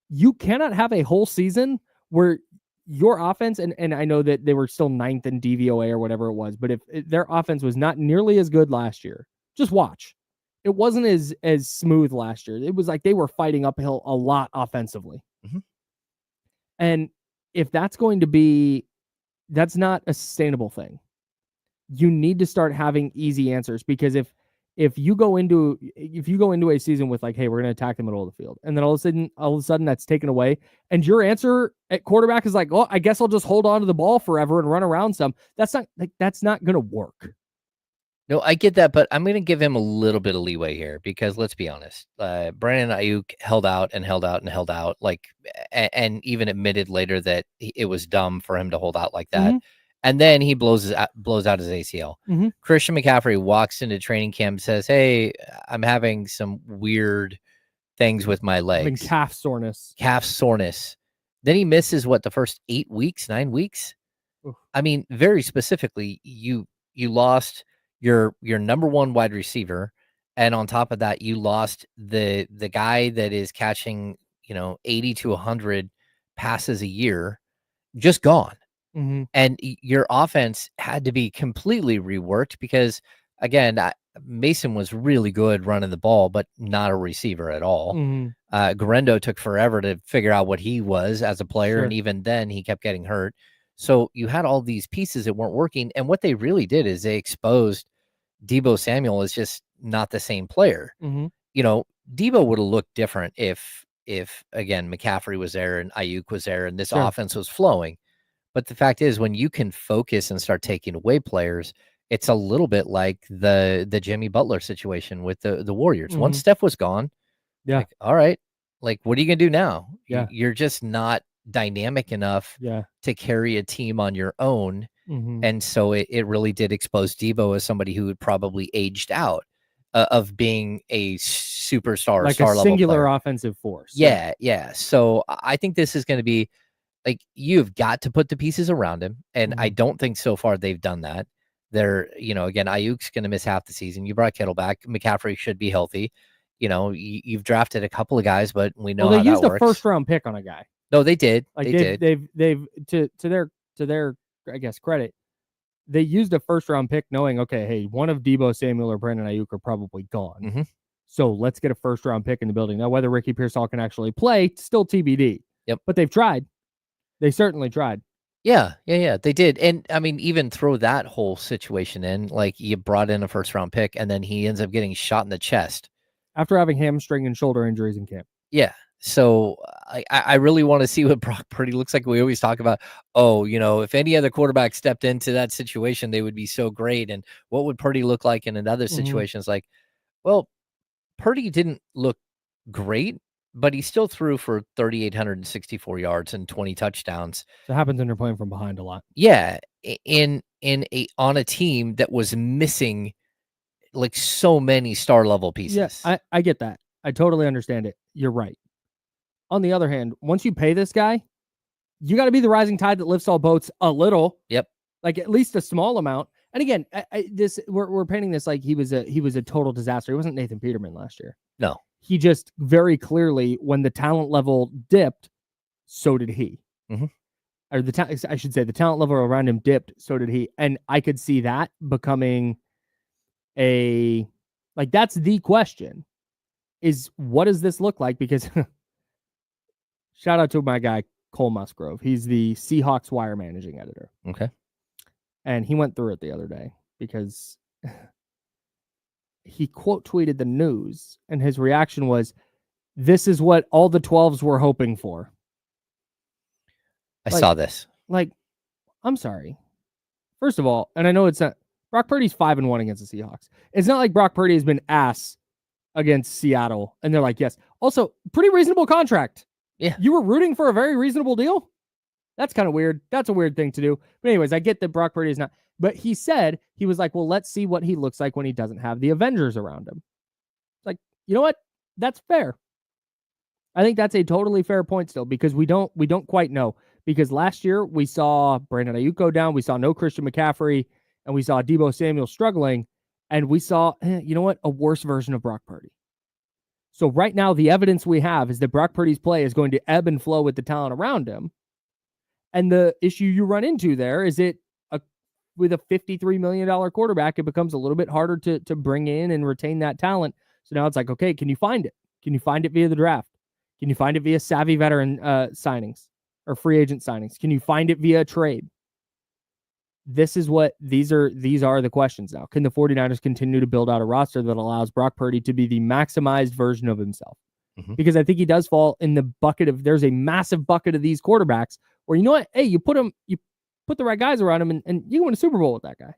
You cannot have a whole season where your offense, and I know that they were still 9th in DVOA or whatever it was, but if their offense was not nearly as good last year, just watch. It wasn't as smooth last year. It was like they were fighting uphill a lot offensively. And if that's going to be, that's not a sustainable thing. You need to start having easy answers, because if you go into a season with like, hey, we're going to attack the middle of the field, and then all of a sudden that's taken away, and your answer at quarterback is like, oh, I guess I'll just hold on to the ball forever and run around some. That's not going to work. No, I get that, but I'm going to give him a little bit of leeway here, because let's be honest, Brandon Ayuk held out and held out and held out, like, and even admitted later that it was dumb for him to hold out like that. And then he blows out his ACL. Christian McCaffrey walks into training camp and says, hey, I'm having some weird things with my legs. Calf soreness. Then he misses the first 9 weeks. Oof. I mean, very specifically, you lost your number one wide receiver, and on top of that, you lost the guy that is catching 80 to 100 passes a year, just gone. And your offense had to be completely reworked, because again, Mason was really good running the ball, but not a receiver at all. Garendo took forever to figure out what he was as a player, and even then he kept getting hurt. So you had all these pieces that weren't working, and what they really did is they exposed Deebo Samuel as just not the same player. Deebo would have looked different if again McCaffrey was there and Ayuk was there and this offense was flowing. But the fact is, when you can focus and start taking away players, it's a little bit like the Jimmy Butler situation with the Warriors. Once Steph was gone, like, all right, Like, what are you gonna do now? Yeah. You're just not dynamic enough Yeah. to carry a team on your own. Mhm. And so it really did expose Debo as somebody who had probably aged out of being a superstar, Like a star level singular player. offensive force. Yeah. So I think this is going to be like, you've got to put the pieces around him. And I Mhm. don't think so far they've done that. They're, again, Ayuk's going to miss half the season. You brought Kittle back. McCaffrey should be healthy. You've drafted a couple of guys, but we know Well, they how that used a works. first round pick on a guy. No, they did. Like They did. they've to their I guess credit, they used a first round pick knowing, okay, hey, one of Debo Samuel or Brandon Ayuk are probably gone. Mhm. So let's get a first round pick in the building. Now, whether Ricky Pearsall can actually play, still TBD. Yep. But they've tried. They certainly tried. Yeah, they did. And I mean, even throw that whole situation in, like, you brought in a first round pick and then he ends up getting shot in the chest after having hamstring and shoulder injuries in camp. Yeah. So I really want to see what Brock Purdy looks like. We always talk about, if any other quarterback stepped into that situation, they would be so great. And what would Purdy look like in another situation? It's like, well, Purdy didn't look great, but he still threw for 3,864 yards and 20 touchdowns. So it happens when you're playing from behind a lot. Yeah, on a team that was missing like so many star level pieces. Yeah, I get that. I totally understand it. You're right. On the other hand, once you pay this guy, you got to be the rising tide that lifts all boats a little. Yep. Like at least a small amount. And again, we're painting this like he was a total disaster. He wasn't Nathan Peterman last year. No. He just very clearly, when the talent level dipped, so did he. Mm-hmm. Or I should say the talent level around him dipped, so did he. And I could see that becoming that's the question, is what does this look like? Because shout out to my guy, Cole Musgrove. He's the Seahawks Wire managing editor. Okay. And he went through it the other day because he quote tweeted the news, and his reaction was, "This is what all the 12s were hoping for." I saw this. Like, I'm sorry. First of all, and I know it's not, Brock Purdy's 5-1 against the Seahawks. It's not like Brock Purdy has been ass against Seattle, and they're like, yes. Also, pretty reasonable contract. Yeah. You were rooting for a very reasonable deal? That's kind of weird. That's a weird thing to do. But anyways, I get that Brock Purdy is not. But he said, he was like, well, let's see what he looks like when he doesn't have the Avengers around him. It's like, you know what? That's fair. I think that's a totally fair point still, because we don't quite know. Because last year we saw Brandon Ayuk go down, we saw no Christian McCaffrey, and we saw Debo Samuel struggling, and we saw, you know what, a worse version of Brock Purdy. So right now the evidence we have is that Brock Purdy's play is going to ebb and flow with the talent around him. And the issue you run into there is with a $53 million quarterback, it becomes a little bit harder to bring in and retain that talent. So now it's like, okay, can you find it? Can you find it via the draft? Can you find it via savvy veteran signings or free agent signings? Can you find it via trade? These are the questions now. Can the 49ers continue to build out a roster that allows Brock Purdy to be the maximized version of himself? Mm-hmm. Because I think he does fall in the bucket of, there's a massive bucket of these quarterbacks where, you know what? Hey, you put the right guys around him and you can win a Super Bowl with that guy.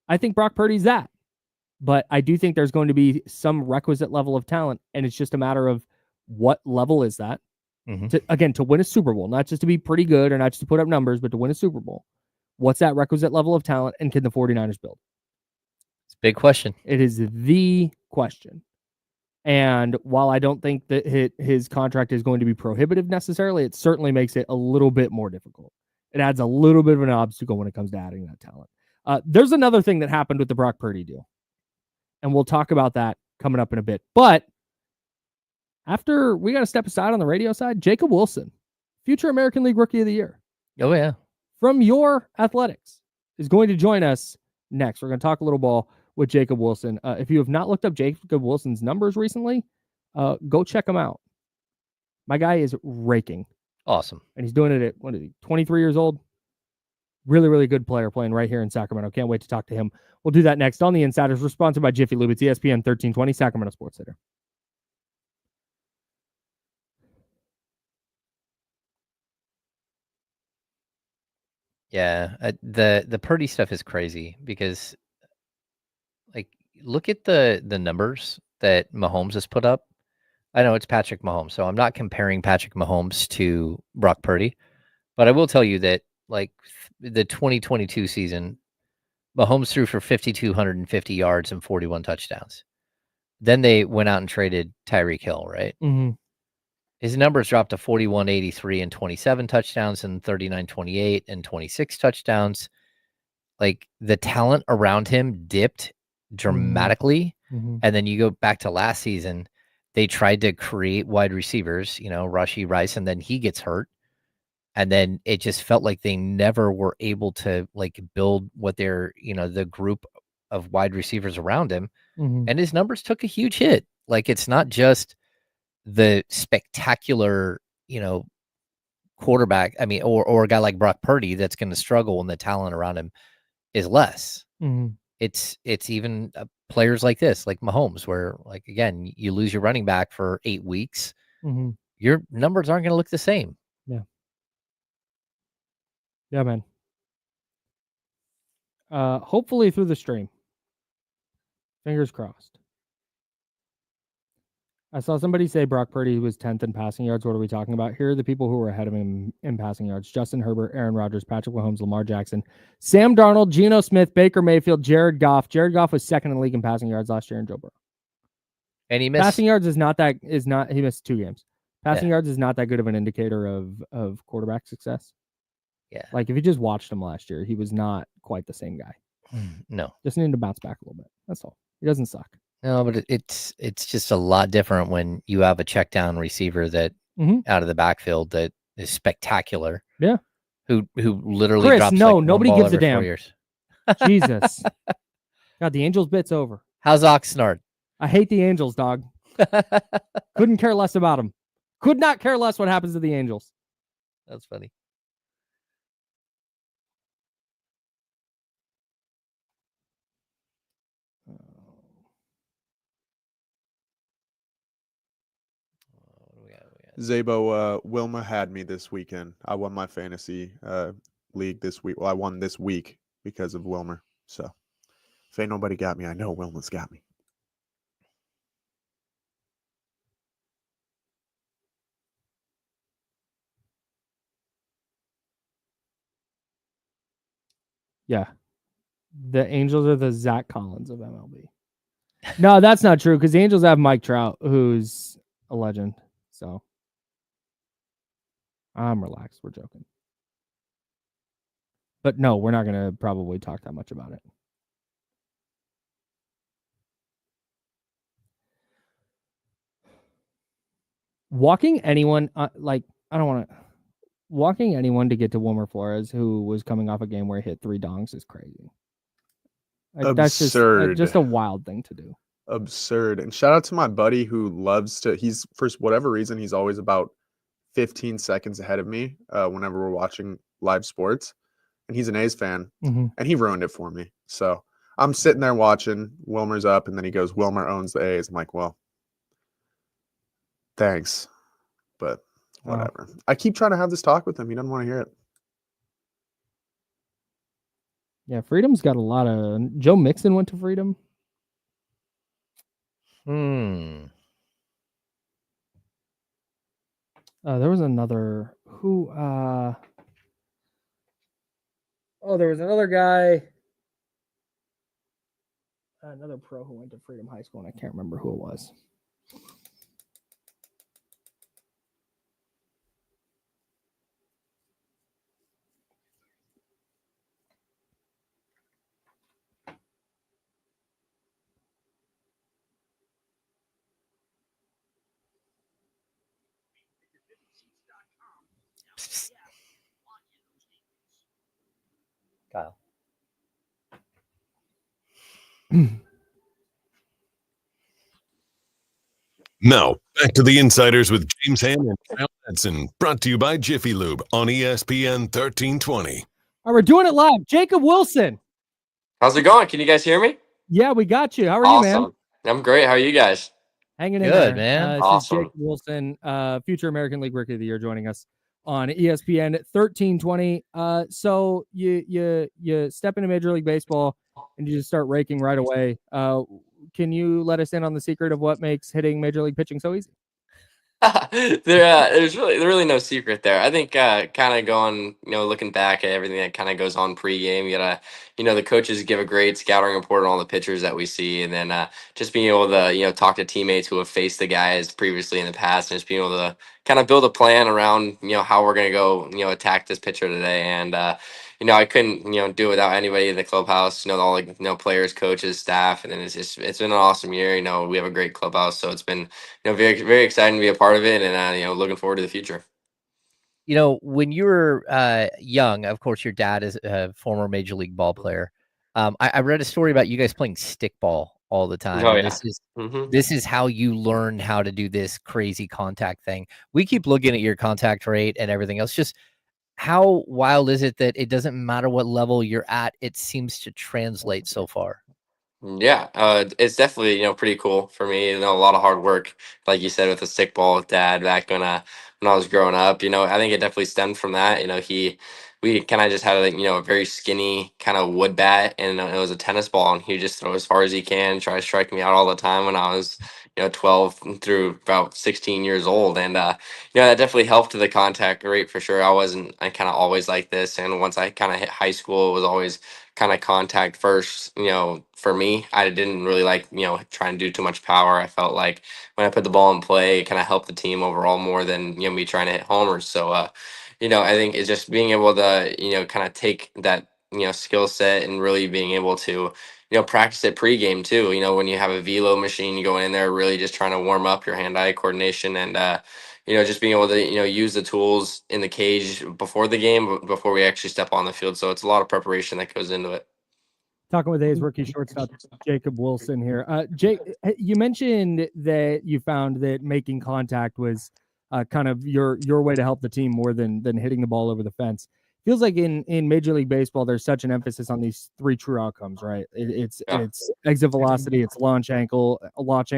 I think Brock Purdy's that. But I do think there's going to be some requisite level of talent, and it's just a matter of what level is that? Mm-hmm. To win a Super Bowl, not just to be pretty good or not just to put up numbers, but to win a Super Bowl. What's that requisite level of talent, and can the 49ers build? It's a big question. It is the question. And while I don't think that his contract is going to be prohibitive necessarily, it certainly makes it a little bit more difficult. It adds a little bit of an obstacle when it comes to adding that talent. There's another thing that happened with the Brock Purdy deal, and we'll talk about that coming up in a bit. But after we got to step aside on the radio side, Jacob Wilson, future American League Rookie of the Year. Oh, yeah. From your Athletics, is going to join us next. We're going to talk a little ball with Jacob Wilson. If you have not looked up Jacob Wilson's numbers recently, go check him out. My guy is raking. Awesome. And he's doing it at, 23 years old? Really, really good player playing right here in Sacramento. Can't wait to talk to him. We'll do that next on The Insiders. We're sponsored by Jiffy Lube. It's ESPN 1320, Sacramento Sports Center. Yeah, the Purdy stuff is crazy because, like, look at the numbers that Mahomes has put up. I know it's Patrick Mahomes, so I'm not comparing Patrick Mahomes to Brock Purdy, but I will tell you that like the 2022 season, Mahomes threw for 5,250 yards and 41 touchdowns. Then they went out and traded Tyreek Hill, right? Mm-hmm. His numbers dropped to 41-83 and 27 touchdowns and 39-28 and 26 touchdowns. Like the talent around him dipped dramatically. Mm-hmm. And then you go back to last season, they tried to create wide receivers, Rashee Rice, and then he gets hurt. And then it just felt like they never were able to like build what their, the group of wide receivers around him. Mm-hmm. And his numbers took a huge hit. Like it's not just the spectacular, quarterback. I mean, or a guy like Brock Purdy that's going to struggle when the talent around him is less. Mm-hmm. It's even players like this, like Mahomes, where like again you lose your running back for 8 weeks, Mm-hmm. your numbers aren't going to look the same. Yeah, man. Hopefully through the stream. Fingers crossed. I saw somebody say Brock Purdy was 10th in passing yards. What are we talking about? Here are the people who were ahead of him in passing yards. Justin Herbert, Aaron Rodgers, Patrick Mahomes, Lamar Jackson, Sam Darnold, Geno Smith, Baker Mayfield, Jared Goff. Jared Goff was second in the league in passing yards last year, and Joe Burrow. And he missed passing yards he missed 2 games. Passing yards is not that good of an indicator of quarterback success. Yeah. Like if you just watched him last year, he was not quite the same guy. No. Just needed to bounce back a little bit. That's all. He doesn't suck. No, but it's just a lot different when you have a check down receiver that out of the backfield that is spectacular. Yeah. Who literally Chris, drops nobody gives a every 4 damn. years. Jesus. God, the Angels bit's over. How's Oxnard? I hate the Angels, dog. Couldn't care less about them. Could not care less what happens to the Angels. That's funny. Zabo, Wilma had me this weekend. I won my fantasy league this week. Well, I won this week because of Wilmer. So if ain't nobody got me, I know Wilma's got me. Yeah. The Angels are the Zach Collins of MLB. No, that's not true because the Angels have Mike Trout, who's a legend. So I'm relaxed. We're joking. But no, we're not going to probably talk that much about it. Walking anyone, walking anyone to get to Wilmer Flores, who was coming off a game where he hit 3 dongs, is crazy. That's just a wild thing to do. Absurd. And shout out to my buddy who loves to, he's, for whatever reason, he's always about 15 seconds ahead of me whenever we're watching live sports. And he's an A's fan, and he ruined it for me. So I'm sitting there watching, Wilmer's up, and then he goes, Wilmer owns the A's. I'm like, well, thanks, but whatever. I keep trying to have this talk with him. He doesn't want to hear it. Yeah, Freedom's got a lot of... Joe Mixon went to Freedom. There was another... Who... there was another guy... another pro who went to Freedom High School, and I can't remember who it was. Kyle. Now, back to the Insiders with James Ham and Kyle Madsen, brought to you by Jiffy Lube on ESPN 1320. All right, we're doing it live. Jacob Wilson. How's it going? Can you guys hear me? Yeah, we got you. How are Awesome. you, man? I'm great. How are you guys? Hanging in Good, there. man. This Awesome. is Jacob Wilson, future American League Rookie of the Year, joining us on ESPN 1320. So you step into Major League Baseball and you just start raking right away. Can you let us in on the secret of what makes hitting Major League pitching so easy? There's really no secret there. I think kind of going, looking back at everything that kind of goes on pregame, you gotta, the coaches give a great scouting report on all the pitchers that we see, and then just being able to, talk to teammates who have faced the guys previously in the past, and just being able to kind of build a plan around, how we're gonna go, attack this pitcher today, and I couldn't, do it without anybody in the clubhouse, all like, players, coaches, staff, and then it's been an awesome year. We have a great clubhouse, so it's been very, very exciting to be a part of it, and looking forward to the future. When you were young, of course, your dad is a former major league ball player. I read a story about you guys playing stickball all the time, Oh and yeah. Hmm. this is how you learned how to do this crazy contact thing. We keep looking at your contact rate and everything else. Just how wild is it that it doesn't matter what level you're at, it seems to translate so far? Yeah, it's definitely pretty cool for me. A lot of hard work, like you said, with the stick ball with dad back when I was growing up. I think it definitely stemmed from that. We kind of just had a very skinny kind of wood bat, and it was a tennis ball, and he would just throw as far as he can, try to strike me out all the time when I was 12 through about 16 years old, and that definitely helped the contact rate for sure. I kind of always like this, and once I kind of hit high school, it was always kind of contact first. For me, I didn't really like trying to do too much power. I felt like when I put the ball in play, it kind of helped the team overall more than me trying to hit homers. So I think it's just being able to kind of take that skill set and really being able to practice it pregame too. When you have a velo machine, you go in there really just trying to warm up your hand-eye coordination, and just being able to use the tools in the cage before the game, before we actually step on the field. So it's a lot of preparation that goes into it. Talking with A's rookie shortstop Jacob Wilson here. Jake, you mentioned that you found that making contact was kind of your way to help the team more than hitting the ball over the fence. Feels like in Major League Baseball, there's such an emphasis on these three true outcomes, right? It's exit velocity, it's launch angle, launch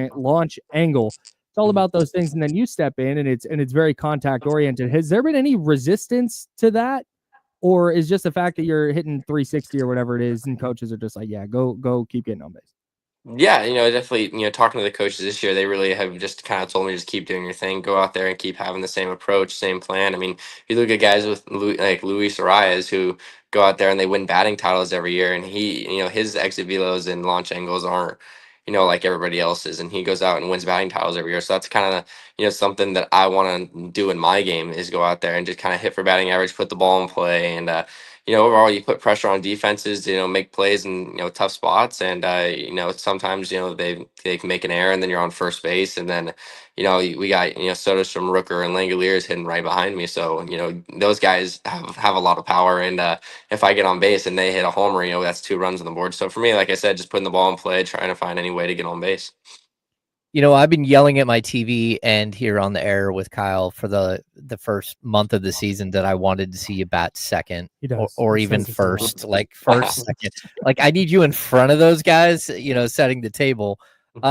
angle. It's all about those things, and then you step in, and it's very contact oriented. Has there been any resistance to that? Or is just the fact that you're hitting 360 or whatever it is, and coaches are just like, yeah, go keep getting on base? Yeah, definitely, talking to the coaches this year, they really have just kind of told me just keep doing your thing, go out there and keep having the same approach, same plan. I mean, you look at guys with like Luis Arias who go out there and they win batting titles every year, and his exit velos and launch angles aren't, like everybody else's, and he goes out and wins batting titles every year. So that's kind of, something that I want to do in my game is go out there and just kind of hit for batting average, put the ball in play, and overall, you put pressure on defenses to, make plays in, tough spots. And, sometimes, they can make an error and then you're on first base. And then, we got, Sotos from Rooker and Langoliers hitting right behind me. So, those guys have a lot of power. And if I get on base and they hit a homer, that's 2 runs on the board. So for me, like I said, just putting the ball in play, trying to find any way to get on base. I've been yelling at my TV and here on the air with Kyle for the first month of the season that I wanted to see you bat second or even first, like first, second. Like I need you in front of those guys, setting the table.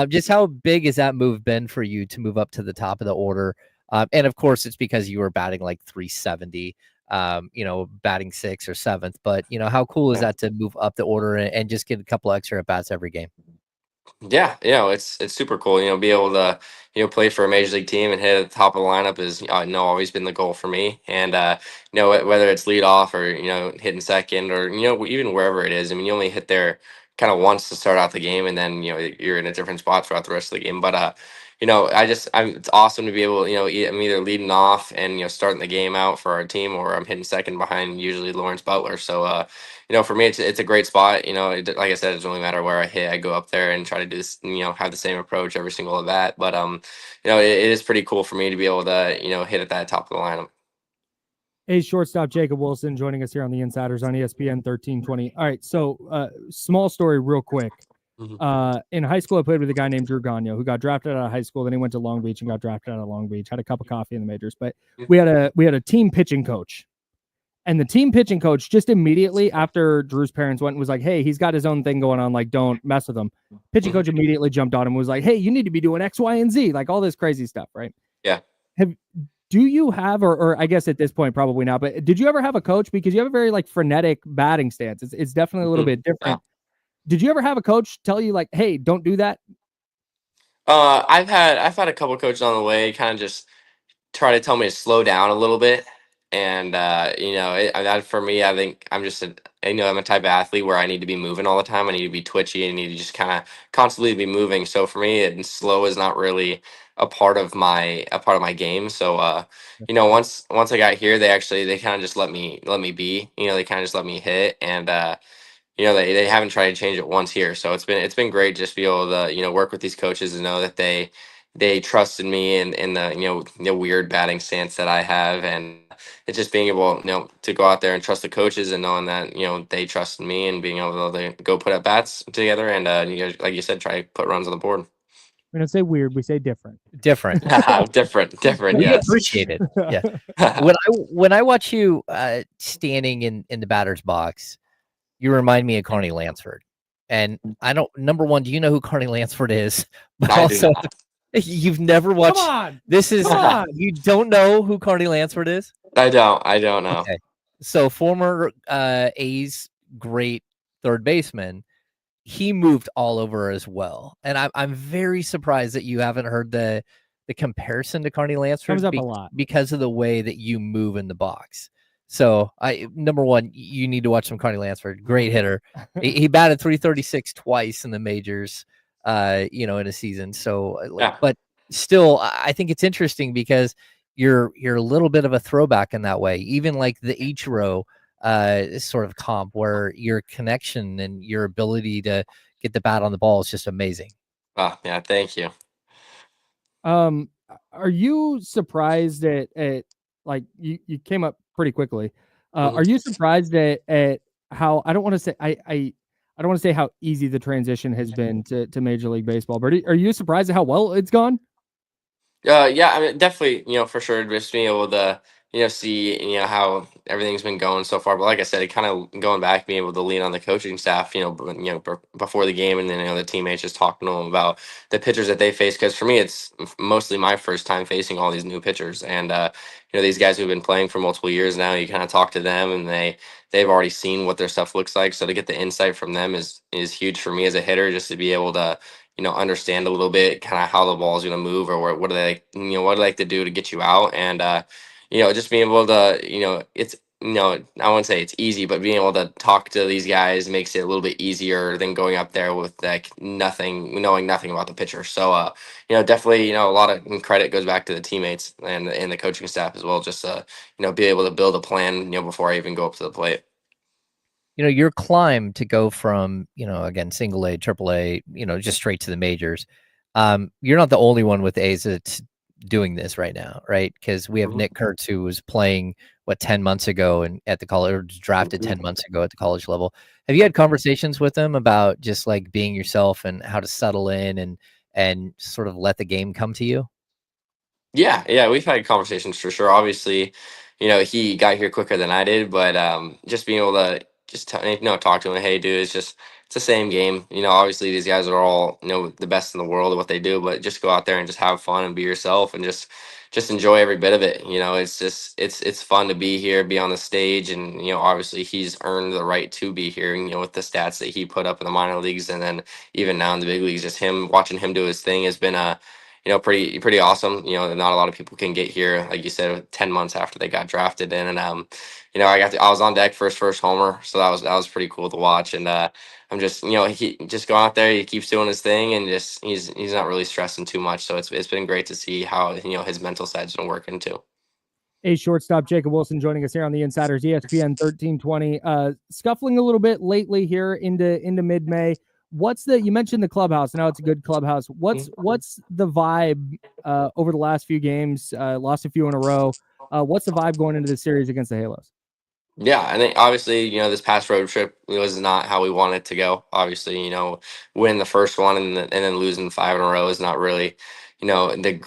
Just how big has that move been for you to move up to the top of the order? And of course, it's because you were batting like 370, batting 6th or 7th. But, how cool is that to move up the order and just get a couple extra at bats every game? Yeah, it's super cool. Be able to play for a major league team and hit at the top of the lineup is always been the goal for me. And whether it's lead off or hitting second or even wherever it is. I mean, you only hit there kind of once to start out the game, and then you're in a different spot throughout the rest of the game. But it's awesome to be able I'm either leading off and starting the game out for our team, or I'm hitting second behind usually Lawrence Butler. So for me, it's a great spot. Like I said, it doesn't really matter where I hit. I go up there and try to do this, have the same approach every single at bat. But it is pretty cool for me to be able to hit at that top of the lineup. Hey, shortstop Jacob Wilson joining us here on the Insiders on ESPN 1320. All right, so small story, real quick. In high school, I played with a guy named Drew Gagno who got drafted out of high school. Then he went to Long Beach and got drafted out of Long Beach. Had a cup of coffee in the majors, but we had a team pitching coach. And the team pitching coach just immediately after Drew's parents went and was like, hey, he's got his own thing going on. Like, don't mess with him. Pitching coach immediately jumped on him and was like, hey, you need to be doing X, Y, and Z, like all this crazy stuff, right? Yeah. Do you have, or I guess at this point, probably not, but did you ever have a coach? Because you have a very like frenetic batting stance. It's definitely a little bit different. Did you ever have a coach tell you like, hey, don't do that? I've had a couple coaches on the way, kind of just try to tell me to slow down a little bit. And that for me, I think I'm just I'm a type of athlete where I need to be moving all the time. I need to be twitchy. I need to just kind of constantly be moving. So for me, slow is not really a part of my game. So once I got here, they kind of just let me be. They kind of just let me hit. And they haven't tried to change it once here, so it's been great just to be able to work with these coaches and know that they trusted me in the weird batting stance that I have. And it's just being able to go out there and trust the coaches, and knowing that they trusted me, and being able to go put up bats together, and like you said, try to put runs on the board. We don't say weird, we say different. Different. different We yes. appreciate it. Yeah. When I watch you standing in the batter's box, you remind me of Carney Lansford. And I don't. Number one, do you know who Carney Lansford is? But I do also, not. you've never watched. Come on. This is Come on. you don't know who Carney Lansford is? I don't know. Okay. So former A's great third baseman. He moved all over as well, and I'm very surprised that you haven't heard the comparison to Carney Lansford. Comes up a lot because of the way that you move in the box. So number one, you need to watch some Carney Lansford. Great hitter. he batted 336 twice in the majors, in a season. So, but still, I think it's interesting because you're a little bit of a throwback in that way. Even like the Ichiro sort of comp, where your connection and your ability to get the bat on the ball is just amazing. Oh, yeah, thank you. Are you surprised at like you came up pretty quickly? Are you surprised at how, I don't want to say I don't want to say how easy the transition has been to Major League Baseball, but are you surprised at how well it's gone? Yeah, I mean, definitely, for sure, just being able to, see, how everything's been going so far. But like I said, it kind of going back, being able to lean on the coaching staff, before the game, and then the teammates, just talking to them about the pitchers that they face. Because for me, it's mostly my first time facing all these new pitchers, and these guys who've been playing for multiple years now. You kind of talk to them, and they've already seen what their stuff looks like. So to get the insight from them is huge for me as a hitter, just to be able to understand a little bit kind of how the ball is going to move, or what do they, what do they like to do to get you out. And, just being able to, it's, I wouldn't say it's easy, but being able to talk to these guys makes it a little bit easier than going up there with like knowing nothing about the pitcher. So, definitely, a lot of credit goes back to the teammates and the coaching staff as well. Just, be able to build a plan, before I even go up to the plate. Your climb to go from, again, single A, triple A, just straight to the majors. You're not the only one with A's that's doing this right now, right? Because we have Nick Kurtz, who was playing 10 months ago and at the college, or drafted 10 months ago at the college level. Have you had conversations with them about just like being yourself and how to settle in and sort of let the game come to you? Yeah, we've had conversations for sure. Obviously, he got here quicker than I did, but just being able to just talk to him, hey, dude, it's the same game. Obviously these guys are all the best in the world at what they do, but just go out there and just have fun and be yourself, and just enjoy every bit of it. It's fun to be here, be on the stage, and obviously he's earned the right to be here. With the stats that he put up in the minor leagues, and then even now in the big leagues, just watching him do his thing has been pretty awesome. Not a lot of people can get here, like you said, 10 months after they got drafted in. And I was on deck for his first homer, so that was pretty cool to watch. And I'm just he just go out there, he keeps doing his thing, and just he's not really stressing too much. So it's been great to see how his mental side's been working too. A shortstop Jacob Wilson joining us here on the Insiders, ESPN 1320. Scuffling a little bit lately here into mid-May. You mentioned the clubhouse. Now it's a good clubhouse. What's the vibe over the last few games? Lost a few in a row. What's the vibe going into the series against the Halos? Yeah, I think obviously, this past road trip was not how we wanted to go. Obviously, win the first one and then losing 5 in a row is not really, the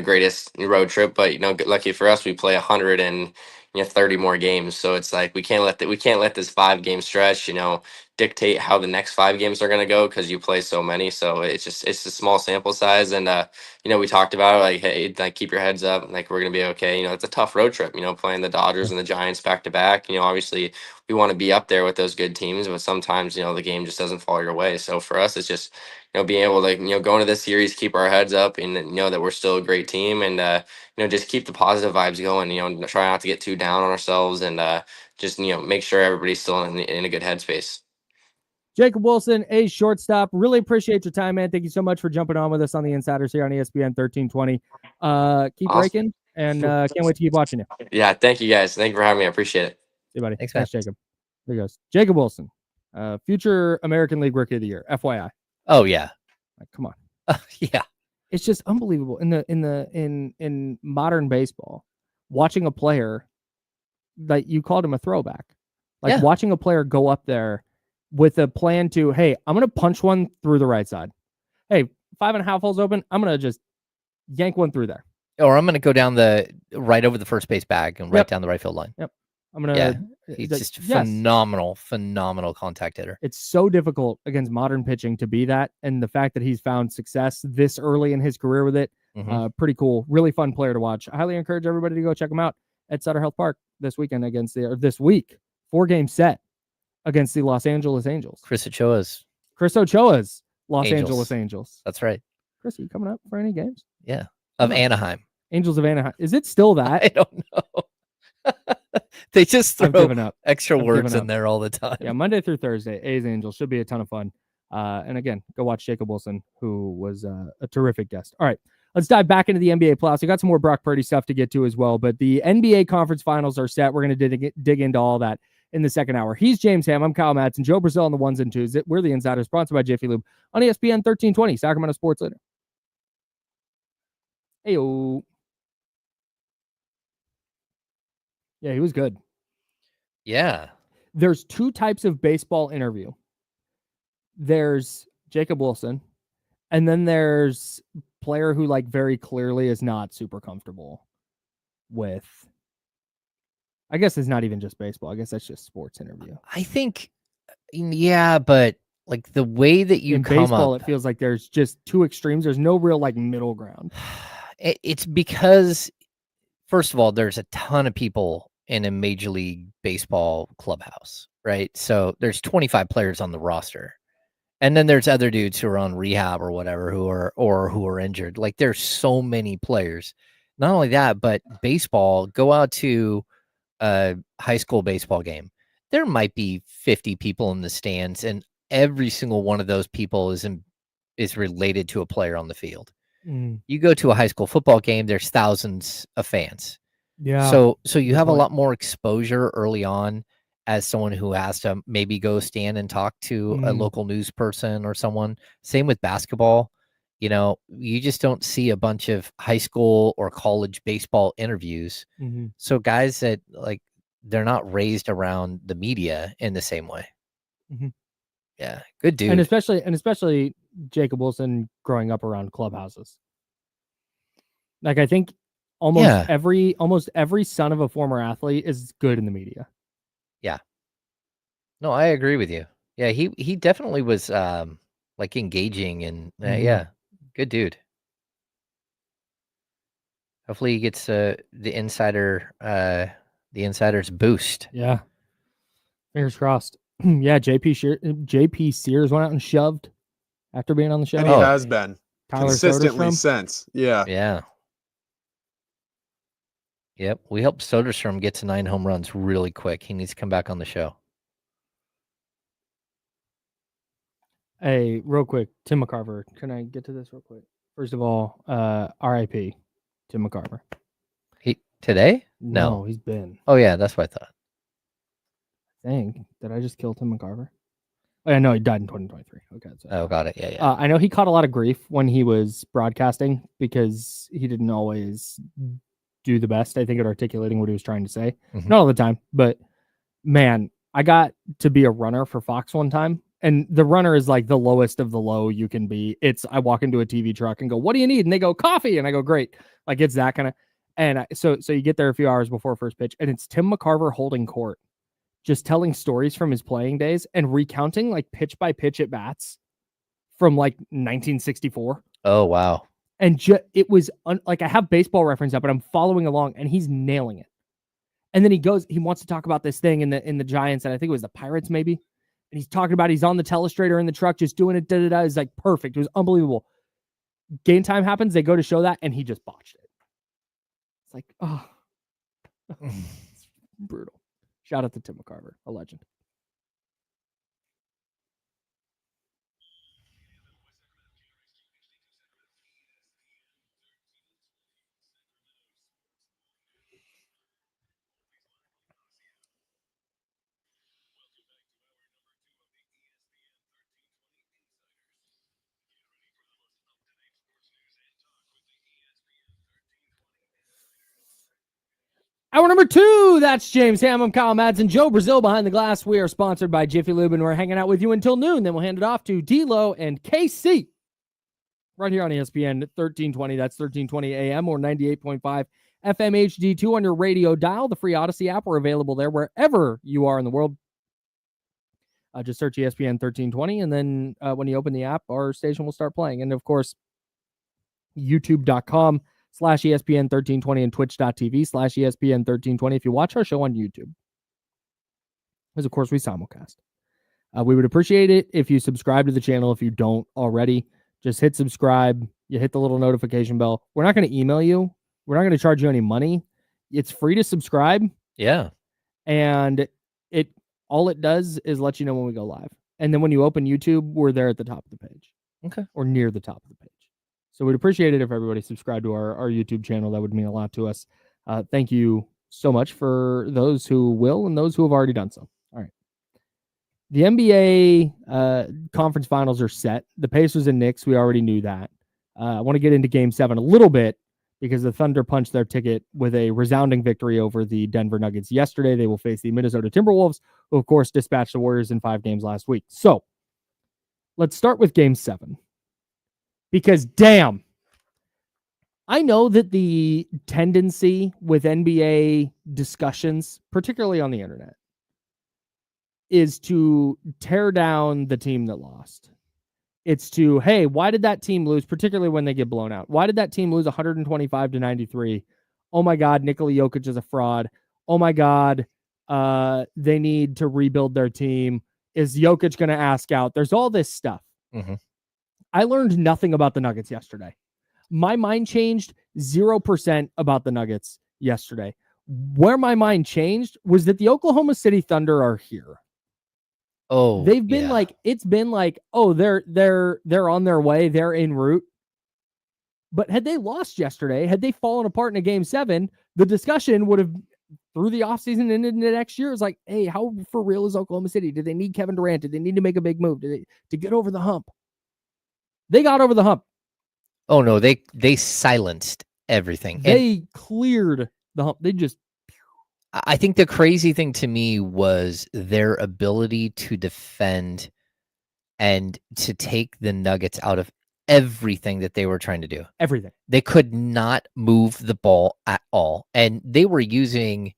greatest road trip. But lucky for us, we play 130 more games. So it's like we can't let this 5-game stretch, dictate how the next 5 games are going to go, because you play so many. So it's a small sample size. And we talked about it, like, hey, like, keep your heads up, like, we're going to be okay. It's a tough road trip, playing the Dodgers and the Giants back to back. Obviously we want to be up there with those good teams, but sometimes the game just doesn't fall your way. So for us, it's just being able to go into this series, keep our heads up, and know that we're still a great team, and just keep the positive vibes going. Try not to get too down on ourselves, and just make sure everybo's still in a good headspace. Jacob Wilson, a shortstop. Really appreciate your time, man. Thank you so much for jumping on with us on the Insiders here on ESPN 1320. Keep Awesome. breaking, and can't wait to keep watching you. Yeah, thank you guys. Thank you for having me. I appreciate it. See you, buddy. Thanks, Jacob. There he goes. Jacob Wilson, future American League Rookie of the Year. FYI. Oh yeah. Like, come on. Yeah. It's just unbelievable in modern baseball. Watching a player, like you called him a throwback, like watching a player go up there with a plan to, hey, I'm going to punch one through the right side. Hey, 5.5 holes open. I'm going to just yank one through there. Or I'm going to go down right over the first base bag and right down the right field line. Yep. I'm going to. He's just phenomenal contact hitter. It's so difficult against modern pitching to be that. And the fact that he's found success this early in his career with it, pretty cool. Really fun player to watch. I highly encourage everybody to go check him out at Sutter Health Park this week, 4-game set against the Los Angeles Angels. Chris Ochoa's Los Angeles Angels. That's right. Chris, are you coming up for any games? Yeah. Of Anaheim. Angels of Anaheim. Is it still that? I don't know. They just throw extra words in up there all the time. Yeah, Monday through Thursday, A's Angels should be a ton of fun. And again, go watch Jacob Wilson, who was a terrific guest. All right, let's dive back into the NBA playoffs. We got some more Brock Purdy stuff to get to as well, but the NBA conference finals are set. We're going to dig into all that in the second hour. He's James Ham. I'm Kyle Madsen. Joe Brazil on the ones and twos. We're the Insiders, sponsored by Jiffy Lube on ESPN 1320, Sacramento Sports Leader. Heyo. Yeah, he was good. Yeah. There's two types of baseball interview. There's Jacob Wilson, and then there's player who like very clearly is not super comfortable with. I guess it's not even just baseball. I guess that's just sports interview. I think, yeah, but like the way that you in come baseball, up, it feels like there's just two extremes. There's no real like middle ground. It's because, first of all, there's a ton of people in a Major League Baseball clubhouse, right? So there's 25 players on the roster. And then there's other dudes who are on rehab or whatever who are injured. Like there's so many players. Not only that, but baseball, go out to a high school baseball game. There might be 50 people in the stands, and every single one of those people is related to a player on the field. You go to a high school football game, there's thousands of fans. Yeah. So you have a lot more exposure early on as someone who has to maybe go stand and talk to a local news person or someone. Same with basketball. You just don't see a bunch of high school or college baseball interviews. So guys that like, they're not raised around the media in the same way. Yeah. Good dude. And especially Jacob Wilson growing up around clubhouses. Like I think almost every son of a former athlete is good in the media. Yeah. No, I agree with you. Yeah, he definitely was like engaging and yeah, good dude. Hopefully he gets the insider's boost. Yeah. Fingers crossed. Yeah, JP Sears went out and shoved after being on the show. And he has been Tyler consistently Soderstrom? since. Yeah. Yeah. Yep. We hope Soderstrom gets 9 home runs really quick. He needs to come back on the show. Hey, real quick, Tim McCarver. Can I get to this real quick? First of all, RIP Tim McCarver. Today? No, he's been. Oh yeah, that's what I thought. Did I just kill Tim McCarver? Oh yeah, no, he died in 2023. Okay. So, got it. Yeah. I know he caught a lot of grief when he was broadcasting because he didn't always do the best, I think, at articulating what he was trying to say. Not all the time, but man, I got to be a runner for Fox one time. And the runner is like the lowest of the low you can be. I walk into a TV truck and go, "What do you need?" And they go, "Coffee." And I go, "Great." Like it's that kind of, and so you get there a few hours before first pitch and it's Tim McCarver holding court, just telling stories from his playing days and recounting like pitch by pitch at bats from like 1964. Oh, wow. And it was like, I have Baseball Reference up and I'm following along and he's nailing it. And then he wants to talk about this thing in the Giants. And I think it was the Pirates maybe. And he's talking about he's on the telestrator in the truck, just doing it. He's like, perfect. It was unbelievable. Game time happens. They go to show that, and he just botched it. It's like, oh, it's brutal. Shout out to Tim McCarver, a legend. Hour number 2, that's James Ham, Kyle Madsen, Joe Brazil behind the glass. We are sponsored by Jiffy Lube, and we're hanging out with you until noon. Then we'll hand it off to D-Lo and KC right here on ESPN 1320. That's 1320 AM or 98.5 FM HD2 on your radio dial. The free Odyssey app. We're available there wherever you are in the world. Just search ESPN 1320, and then when you open the app, our station will start playing. And, of course, youtube.com/ESPN 1320 and twitch.tv/ESPN 1320 if you watch our show on YouTube. Because, of course, we simulcast. We would appreciate it if you subscribe to the channel if you don't already. Just hit subscribe. You hit the little notification bell. We're not going to email you. We're not going to charge you any money. It's free to subscribe. Yeah. And all it does is let you know when we go live. And then when you open YouTube, we're there at the top of the page. Okay. Or near the top of the page. So we'd appreciate it if everybody subscribed to our YouTube channel. That would mean a lot to us. Thank you so much for those who will and those who have already done so. All right. The NBA conference finals are set. The Pacers and Knicks, we already knew that. I want to get into Game 7 a little bit because the Thunder punched their ticket with a resounding victory over the Denver Nuggets yesterday. They will face the Minnesota Timberwolves, who, of course, dispatched the Warriors in 5 games last week. So let's start with Game 7. Because, damn, I know that the tendency with NBA discussions, particularly on the internet, is to tear down the team that lost. It's to, hey, why did that team lose, particularly when they get blown out? Why did that team lose 125-93? Oh, my God, Nikola Jokic is a fraud. Oh, my God, they need to rebuild their team. Is Jokic going to ask out? There's all this stuff. Mm-hmm. I learned nothing about the Nuggets yesterday. My mind changed 0% about the Nuggets yesterday. Where my mind changed was that the Oklahoma City Thunder are here. Oh, they've been it's been like, oh, they're on their way, they're en route. But had they lost yesterday, had they fallen apart in a Game 7, the discussion would have through the offseason and into next year is like, hey, how for real is Oklahoma City? Do they need Kevin Durant? Do they need to make a big move? To get over the hump? They got over the hump. Oh no, they silenced everything. They cleared the hump. They just. I think the crazy thing to me was their ability to defend and to take the Nuggets out of everything that they were trying to do. Everything. They could not move the ball at all. And they were using,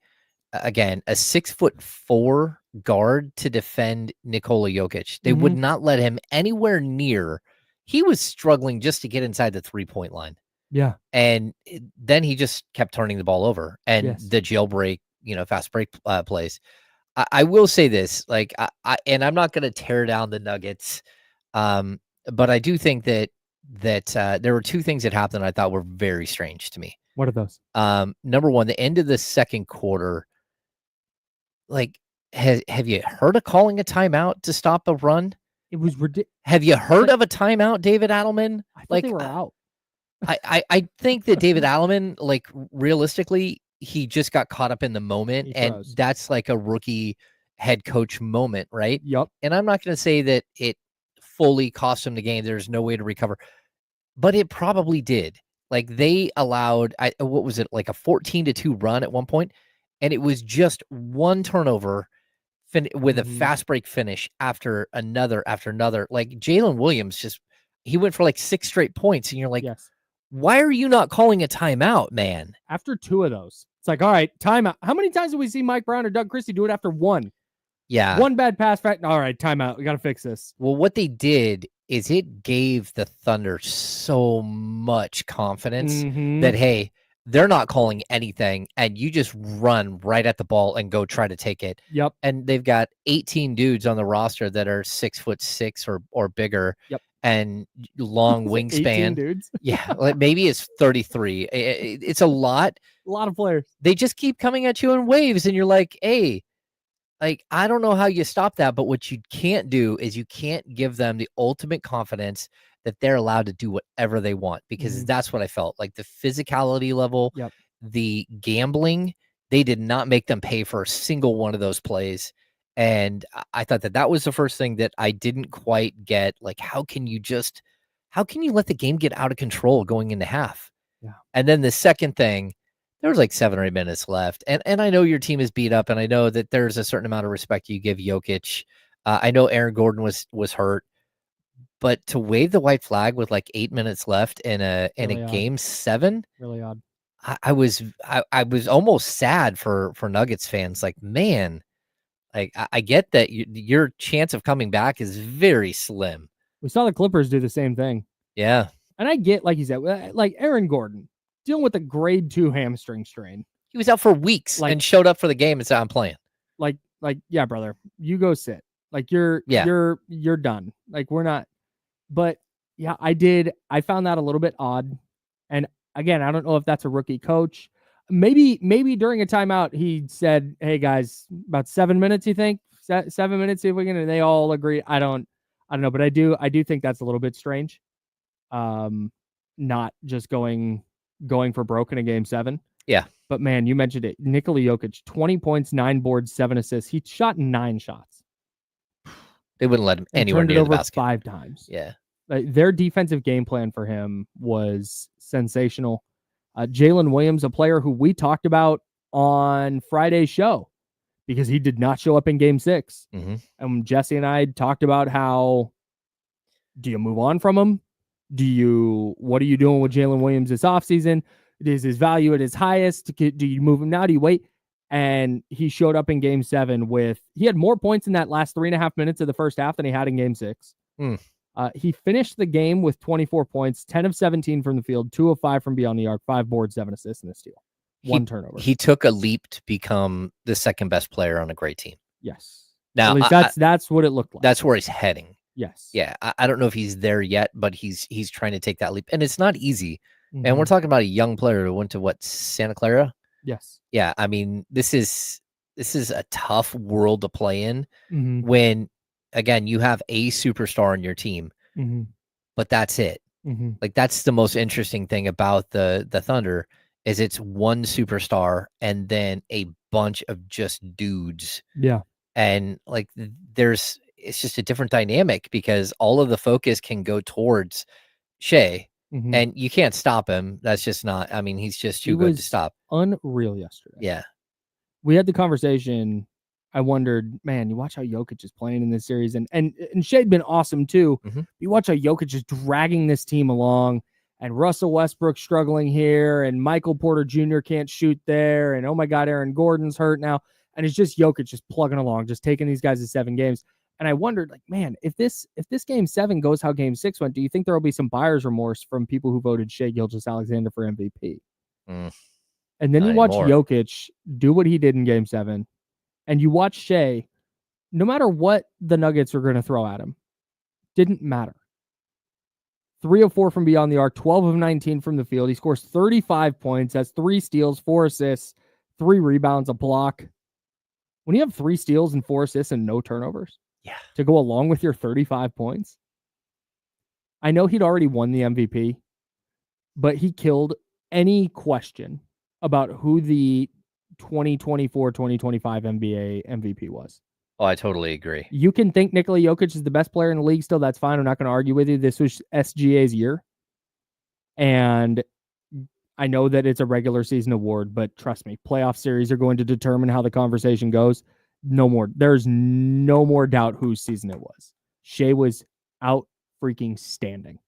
again, a 6'4" guard to defend Nikola Jokic. They would not let him anywhere near. He was struggling just to get inside the 3-point line. Yeah. And then he just kept turning the ball over. And the jailbreak, fast break plays. I will say this, and I'm not going to tear down the Nuggets, but I do think that there were 2 things that happened I thought were very strange to me. What are those? Number one, the end of the second quarter, have you heard of calling a timeout to stop a run? It was ridiculous. Have you heard of a timeout, David Adelman? I thought they were out. I think that David Adelman, realistically, he just got caught up in the moment, and that's like a rookie head coach moment, right? Yep. And I'm not going to say that it fully cost him the game. There's no way to recover, but it probably did. They allowed, what was it, like a 14-2 run at one point, and it was just one turnover with a fast break finish after another. Jalen Williams he went for 6 straight points, and you're like, yes. Why are you not calling a timeout, man? After 2 of those, it's like, all right, timeout. How many times did we see Mike Brown or Doug Christie do it after 1? Yeah. 1 bad pass. All right, timeout. We got to fix this. Well, what they did is it gave the Thunder so much confidence that, hey, they're not calling anything, and you just run right at the ball and go try to take it. Yep. And they've got 18 dudes on the roster that are 6'6" or bigger. Yep. And long 18 wingspan. dudes. Yeah, like maybe it's 33. It's a lot. A lot of players. They just keep coming at you in waves, and you're like, hey, like, I don't know how you stop that, but what you can't do is you can't give them the ultimate confidence that they're allowed to do whatever they want, because that's what I felt like. The physicality level, the gambling, they did not make them pay for a single one of those plays. And I thought that was the first thing that I didn't quite get. Like, how can you let the game get out of control going into half? Yeah. And then the second thing, there was like 7 or 8 minutes left. And I know your team is beat up, and I know that there's a certain amount of respect you give Jokic. I know Aaron Gordon was hurt, but to wave the white flag with like 8 minutes left in a game 7, really odd. I was almost sad for Nuggets fans. Like, man, like I get that your chance of coming back is very slim. We saw the Clippers do the same thing. Yeah. And I get, like you said, like Aaron Gordon dealing with a grade 2 hamstring strain. He was out for weeks and showed up for the game and said, I'm playing. Like, yeah, brother, you go sit. Like, you're done. Like, we're not. But yeah, I found that a little bit odd. And again, I don't know if that's a rookie coach. Maybe during a timeout, he said, hey guys, about 7 minutes, you think? 7 minutes, see if we can, and they all agree. I don't know, but I do think that's a little bit strange. Not just going for broke in a game 7. Yeah. But man, you mentioned it. Nikola Jokic, 20 points, 9 boards, 7 assists. He shot 9 shots. They wouldn't let him anywhere near the basket. 5 times. Yeah. Their defensive game plan for him was sensational. Jalen Williams, a player who we talked about on Friday's show, because he did not show up in game 6. And Jesse and I talked about how, do you move on from him? What are you doing with Jalen Williams this offseason? Is his value at his highest? Do you move him now? Do you wait? And he showed up in game 7 he had more points in that last 3.5 minutes of the first half than he had in game 6. He finished the game with 24 points, 10 of 17 from the field, 2 of 5 from beyond the arc, 5 boards, 7 assists, and a steal. 1 turnover. He took a leap to become the second best player on a great team. Yes. Now, at least that's what it looked like. That's where he's heading. Yes. Yeah. I don't know if he's there yet, but he's trying to take that leap. And it's not easy. And we're talking about a young player who went to Santa Clara? Yes. Yeah. I mean, this is a tough world to play in when, again, you have a superstar on your team, but that's it. Like, that's the most interesting thing about the Thunder is it's one superstar and then a bunch of just dudes. Yeah. And like, it's just a different dynamic because all of the focus can go towards Shea. And you can't stop him. That's just not. I mean, he's just too good to stop. Unreal yesterday. Yeah, we had the conversation. I wondered, man, you watch how Jokic is playing in this series, and Shea'd been awesome too. You watch how Jokic is dragging this team along, and Russell Westbrook struggling here, and Michael Porter Jr. can't shoot there, and oh my God, Aaron Gordon's hurt now, and it's just Jokic just plugging along, just taking these guys to 7 games. And I wondered, like, man, if this game 7 goes how game 6 went, do you think there will be some buyer's remorse from people who voted Shai Gilgeous-Alexander for MVP? And then you watch Jokic do what he did in game 7, and you watch Shai, no matter what the Nuggets are going to throw at him, didn't matter. 3 of 4 from beyond the arc, 12 of 19 from the field. He scores 35 points, has 3 steals, 4 assists, 3 rebounds, a block. When you have 3 steals and 4 assists and no turnovers, to go along with your 35 points. I know he'd already won the MVP, but he killed any question about who the 2024-2025 NBA MVP was. Oh, I totally agree. You can think Nikola Jokic is the best player in the league still. That's fine. I'm not going to argue with you. This was SGA's year. And I know that it's a regular season award, but trust me, playoff series are going to determine how the conversation goes. No more. There's no more doubt whose season it was. Shai was out freaking standing.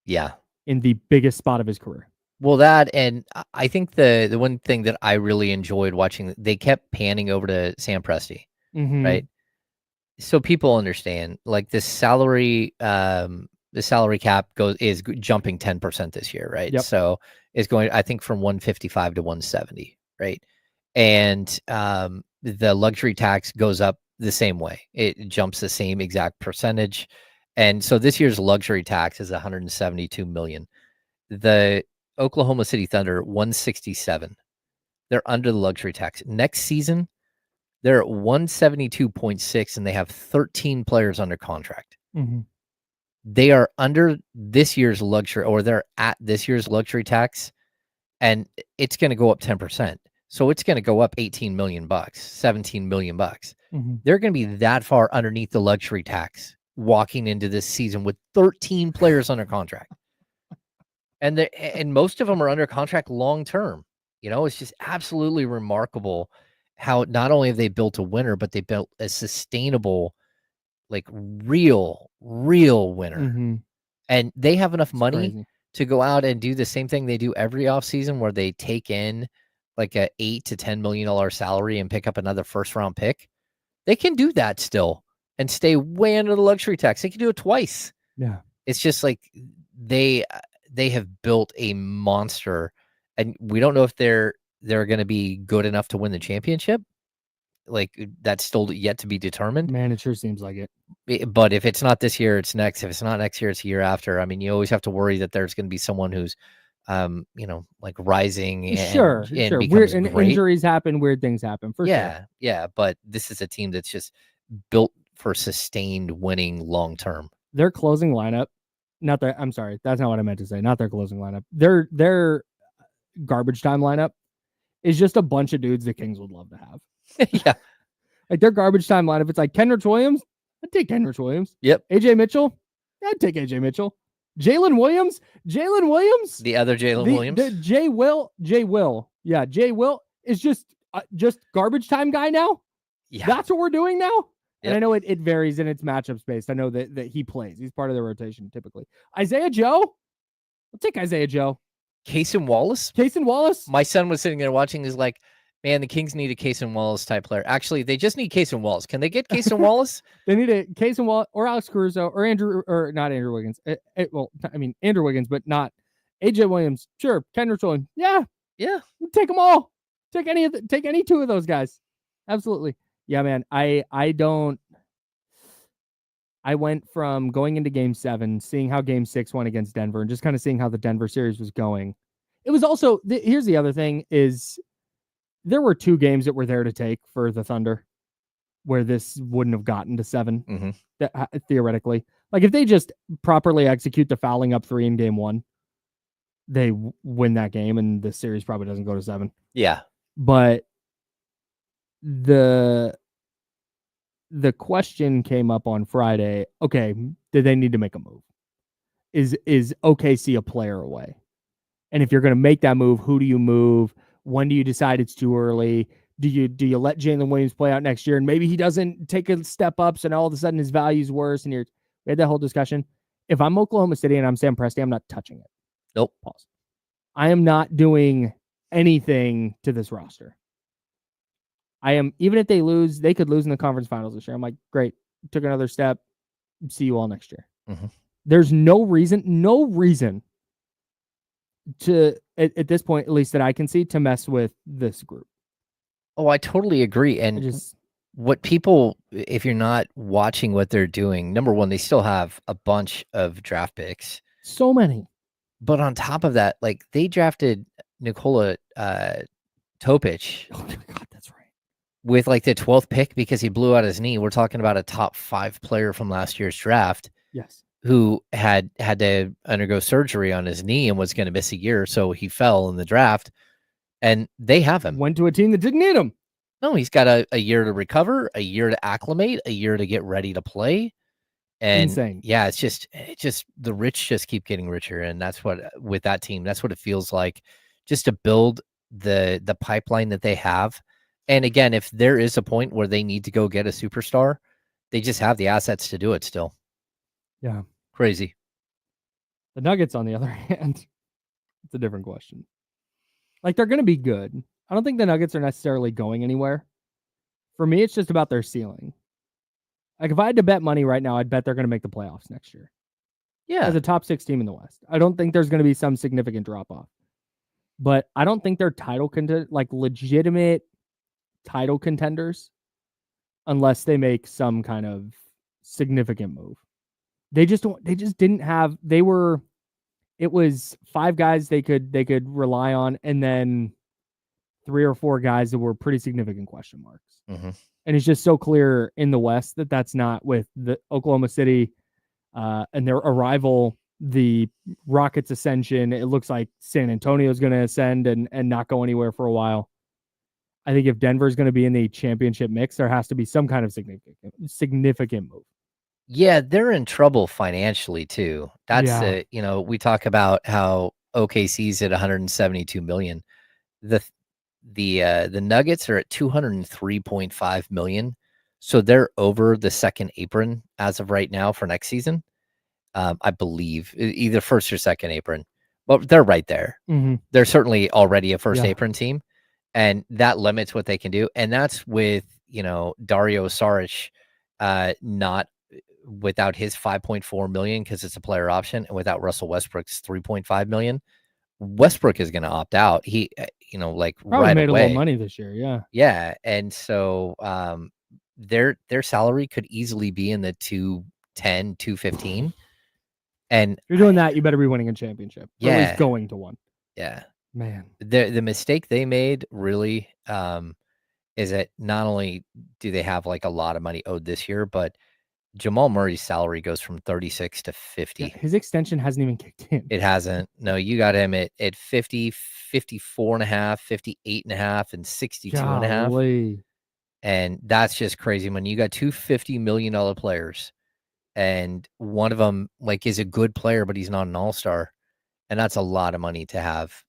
Yeah. In the biggest spot of his career. Well, that, and I think the one thing that I really enjoyed watching, they kept panning over to Sam Presti, right? So people understand, like, the salary cap is jumping 10% this year, right? Yep. So is going, I think, from 155 to 170, right? And the luxury tax goes up the same way. It jumps the same exact percentage. And so this year's luxury tax is 172 million. The Oklahoma City Thunder, 167. They're under the luxury tax. Next season, they're at 172.6, and they have 13 players under contract. Mm-hmm. They are under this year's luxury, or they're at this year's luxury tax, and it's going to go up 10%. So it's going to go up 18 million bucks, 17 million bucks. Mm-hmm. They're going to be that far underneath the luxury tax walking into this season with 13 players under contract. And most of them are under contract long term. You know, it's just absolutely remarkable how not only have they built a winner, but they built a sustainable, like real winner. Mm-hmm. And they have enough money Crazy. to go out and do the same thing they do every offseason, where they take in like a $8 to $10 million salary and pick up another first round pick. They can do that still and stay way under the luxury tax. They can do it twice. Yeah. It's just like they have built a monster, and we don't know if they're going to be good enough to win the championship. Like, that's still yet to be determined. Man, it sure seems like it. But if it's not this year, it's next. If it's not next year, it's the year after. I mean, you always have to worry that there's going to be someone who's, like rising. And, Sure. becomes Weird, and great. injuries happen. Weird things happen. For sure. Yeah. But this is a team that's just built for sustained winning long term. Their closing lineup, I'm sorry, that's not what I meant to say. Not their closing lineup. Their garbage time lineup is just a bunch of dudes the Kings would love to have. Yeah. Like their garbage time lineup, it's like Kenrich Williams. I'd take Kenrich Williams. Yep. AJ Mitchell. I'd take AJ Mitchell. Jalen Williams. The other Jalen Williams. Jay Will. Yeah. Jay Will is just garbage time guy now. Yeah. That's what we're doing now. Yep. And I know it varies in its matchups based. I know that he plays. He's part of the rotation typically. Isaiah Joe. I'll take Isaiah Joe. Cason Wallace. My son was sitting there watching. He's like, man, the Kings need a Cason Wallace type player. Actually, they just need Cason Wallace. Can they get Cason Wallace? They need a Cason Wallace or Alex Caruso or not Andrew Wiggins. Andrew Wiggins, but not AJ Williams. Sure. Kendrick Williams. Yeah. Take them all. Take any two of those guys. Absolutely. Yeah, man. I went from going into game 7, seeing how game 6 went against Denver, and just kind of seeing how the Denver series was going. It was also, here's the other thing is there were 2 games that were there to take for the Thunder where this wouldn't have gotten to 7, theoretically. Like if they just properly execute the fouling up 3 in game 1, they win that game and the series probably doesn't go to 7. Yeah. But the question came up on Friday. Okay, did they need to make a move? Is OKC a player away? And if you're going to make that move, who do you move? When do you decide it's too early? Do you let Jalen Williams play out next year and maybe he doesn't take a step up, so now all of a sudden his value's worse? And we had that whole discussion. If I'm Oklahoma City and I'm Sam Presti, I'm not touching it. Nope. Pause. I am not doing anything to this roster. Even if they lose, they could lose in the conference finals this year. I'm like, great, took another step. See you all next year. Mm-hmm. There's no reason to, at this point, at least that I can see, to mess with this group. Oh, I totally agree. And what people, if you're not watching what they're doing, number one, they still have a bunch of draft picks. So many. But on top of that, like they drafted Nikola Topic. Oh my God, that's right. With like the 12th pick because he blew out his knee. We're talking about a top 5 player from last year's draft. Yes. Who had to undergo surgery on his knee and was going to miss a year. So he fell in the draft and they have him. Went to a team that didn't need him. No, he's got a year to recover, a year to acclimate, a year to get ready to play. And insane. Yeah, it's just the rich just keep getting richer. And that's what, with that team, that's what it feels like, just to build the pipeline that they have. And again, if there is a point where they need to go get a superstar, they just have the assets to do it still. Yeah. Crazy. The Nuggets, on the other hand, it's a different question. Like, they're going to be good. I don't think the Nuggets are necessarily going anywhere. For me, it's just about their ceiling. Like, if I had to bet money right now, I'd bet they're going to make the playoffs next year. Yeah. As a top 6 team in the West. I don't think there's going to be some significant drop-off. but I don't think they're legitimate title contenders unless they make some kind of significant move. They just didn't have. It was 5 guys they could rely on, and then 3 or 4 guys that were pretty significant question marks. Mm-hmm. And it's just so clear in the West that that's not with the Oklahoma City and their arrival, the Rockets' ascension. It looks like San Antonio's going to ascend and not go anywhere for a while. I think if Denver's going to be in the championship mix, there has to be some kind of significant move. Yeah, they're in trouble financially too. That's we talk about how OKC's at 172 million. The Nuggets are at 203.5 million. So they're over the second apron as of right now for next season. I believe either first or second apron, but they're right there. Mm-hmm. They're certainly already a first apron team, and that limits what they can do. And that's with, Dario Saric, not without his 5.4 million because it's a player option, and without Russell Westbrook's 3.5 million. Westbrook is going to opt out. He, probably right made away. A little money this year. Yeah. Yeah. And so their salary could easily be in the 210, 215. And if you're doing that, you better be winning a championship. Yeah. Or at least going to one. Yeah. Man. The mistake they made really is that not only do they have like a lot of money owed this year, but Jamal Murray's salary goes from 36 to 50. Yeah, his extension hasn't even kicked in. It hasn't. No, you got him at 50, 54 and a half, 58 and a half, and 62 and a half. And that's just crazy when you got 2 $50 million players and one of them is a good player, but he's not an all-star. And that's a lot of money to have,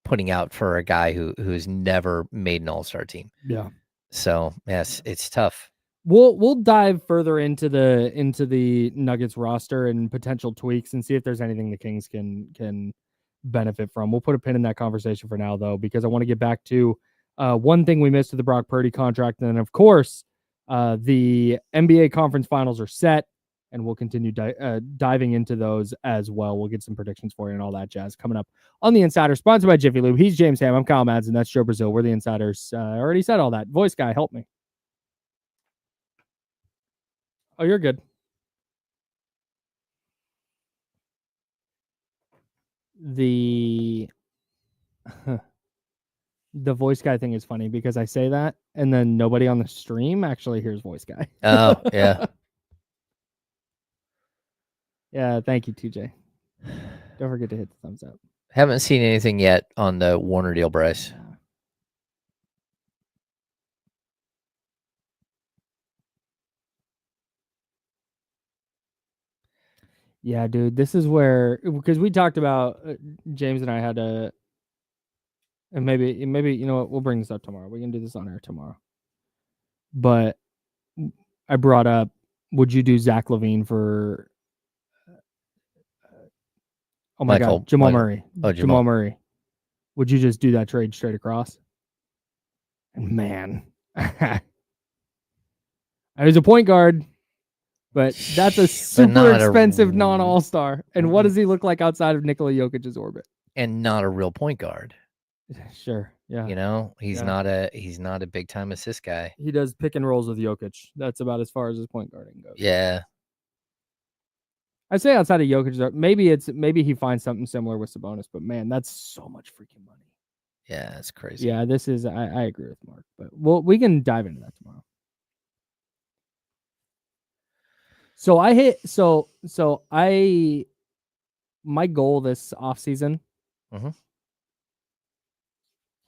putting out for a guy who's never made an all-star team. Yeah. So yes, it's tough. We'll dive further into the Nuggets roster and potential tweaks and see if there's anything the Kings can benefit from. We'll put a pin in that conversation for now, though, because I want to get back to one thing we missed with the Brock Purdy contract. And then, of course, the NBA conference finals are set, and we'll continue diving into those as well. We'll get some predictions for you and all that jazz coming up on The Insider, sponsored by Jiffy Lube. He's James Ham. I'm Kyle Madsen. That's Joe Brazil. We're The Insiders. I already said all that. Voice guy, help me. Oh, you're good. The voice guy thing is funny because I say that and then nobody on the stream actually hears voice guy. Oh, yeah. Yeah, thank you, TJ. Don't forget to hit the thumbs up. Haven't seen anything yet on the Warner deal, Bryce. Yeah, dude, this is where, because we talked about, James and I had a, and maybe, you know what, we'll bring this up tomorrow. We can do this on air tomorrow. But I brought up, would you do Zach LaVine for, oh my God, Jamal Murray. Oh, Jamal Murray. Would you just do that trade straight across? And man, I was a point guard. But that's a super expensive non-all-star. And what does he look like outside of Nikola Jokic's orbit? And not a real point guard. Sure. Yeah. He's not a big time assist guy. He does pick and rolls with Jokic. That's about as far as his point guarding goes. Yeah. I say outside of Jokic, maybe he finds something similar with Sabonis, but man, that's so much freaking money. Yeah, it's crazy. Yeah, this is I agree with Mark, but we can dive into that tomorrow. So my goal this offseason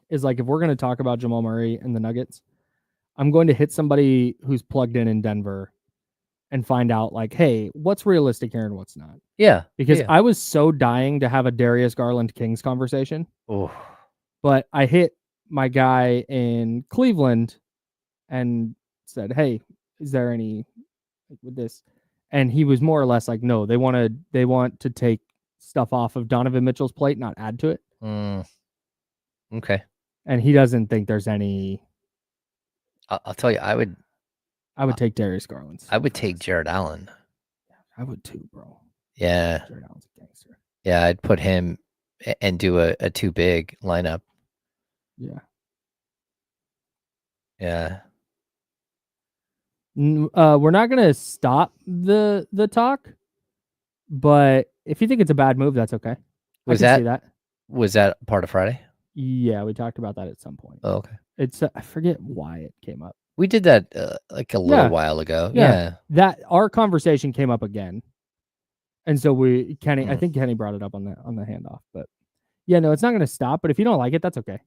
is if we're going to talk about Jamal Murray and the Nuggets, I'm going to hit somebody who's plugged in Denver and find out hey, what's realistic here and what's not. Yeah. Because I was so dying to have a Darius Garland Kings conversation. Oh. But I hit my guy in Cleveland and said, hey, is there any with this? And he was more or less no, they want to take stuff off of Donovan Mitchell's plate, not add to it. Okay. And he doesn't think there's any. I'll tell you, I would take Darius Garland. I would take Jared Allen. I would too, bro. Yeah. Jared Allen's a gangster. Yeah, I'd put him and do a too big lineup. Yeah. Yeah. We're not gonna stop the talk, but if you think it's a bad move, that's okay. Was I can that see that. was that part of Friday? Yeah, we talked about that at some point. Oh, okay. It's I forget why it came up. We did that like a little Yeah. while ago. Yeah. Yeah. That our conversation came up again, and so Kenny. I Mhm. think Kenny brought it up on the handoff, but yeah, no, it's not gonna stop. But if you don't like it, that's okay.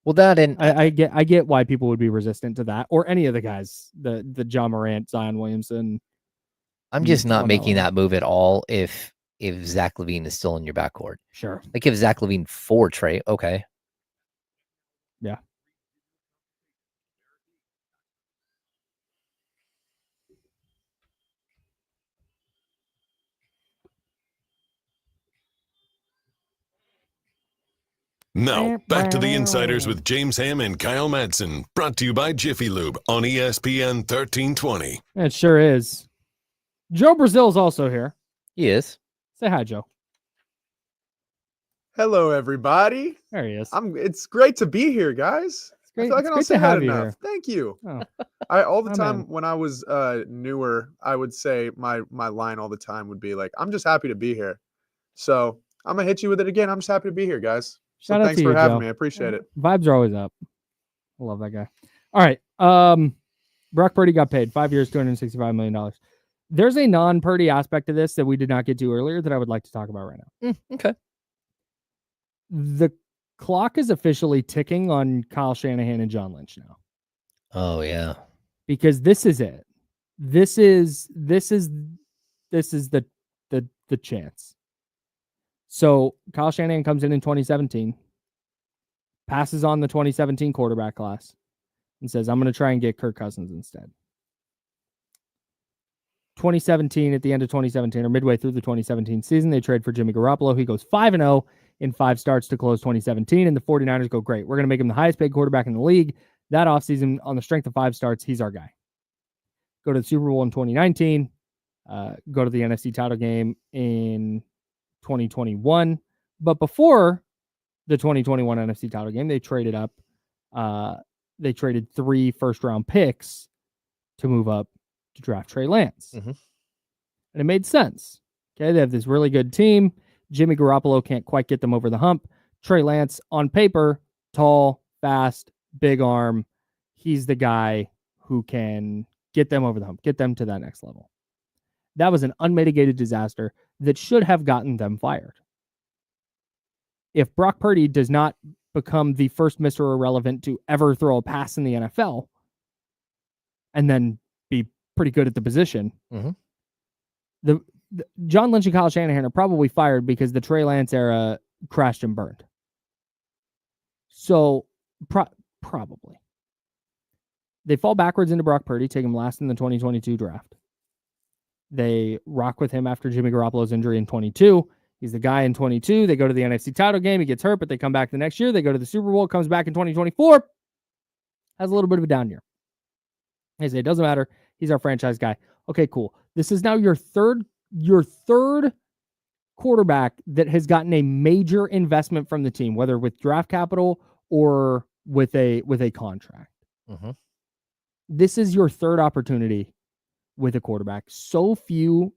Well, that and I get why people would be resistant to that, or any of the guys, the John Morant, Zion Williamson. I'm just on not that making line. that move at all if Zach LaVine is still in your backcourt. Sure. Like if Zach LaVine for Trey, okay. Yeah. Now, back to the Insiders with James Ham and Kyle Madsen, brought to you by Jiffy Lube on ESPN 1320. It sure is. Joe Brazil's also here. He is. Say hi, Joe. Hello, everybody. There he is. It's great to be here, guys. It's great, I feel like it's I don't great say to have that you enough. here. Thank you. Oh. All the Oh, time man. when I was newer, I would say my line all the time would be like, "I'm just happy to be here." So I'm gonna hit you with it again. I'm just happy to be here, guys. So Shout out thanks to for you, having Joe. me. I appreciate it. Vibes are always up. I love that guy. All right. Brock Purdy got paid 5 years, $265 million. There's a non-Purdy aspect to this that we did not get to earlier that I would like to talk about right now. Okay. The clock is officially ticking on Kyle Shanahan and John Lynch now, Oh yeah. because this is it. This is the chance. So Kyle Shanahan comes in 2017, passes on the 2017 quarterback class, and says, I'm going to try and get Kirk Cousins instead. 2017, at the end of 2017, or midway through the 2017 season, they trade for Jimmy Garoppolo. He goes 5-0 in 5 starts to close 2017, and the 49ers go, great, we're going to make him the highest paid quarterback in the league. That offseason, on the strength of 5 starts, he's our guy. Go to the Super Bowl in 2019, go to the NFC title game in 2021. But before the 2021 NFC title game, they traded up. They traded 3 first-round picks to move up to draft Trey Lance. Mhm. And it made sense. Okay, they have this really good team. Jimmy Garoppolo can't quite get them over the hump. Trey Lance, on paper, tall, fast, big arm. He's the guy who can get them over the hump, get them to that next level. That was an unmitigated disaster that should have gotten them fired. If Brock Purdy does not become the first Mr. Irrelevant to ever throw a pass in the NFL and then be pretty good at the position, the John Lynch and Kyle Shanahan are probably fired because the Trey Lance era crashed and burned. So probably. They fall backwards into Brock Purdy, take him last in the 2022 draft. They rock with him after Jimmy Garoppolo's injury in 22. He's the guy in 22. They go to the NFC title game. He gets hurt, but they come back the next year. They go to the Super Bowl, comes back in 2024. Has a little bit of a down year. They say, it doesn't matter. He's our franchise guy. Okay, cool. This is now your third quarterback that has gotten a major investment from the team, whether with draft capital or with a contract. This is your third opportunity with a quarterback. So few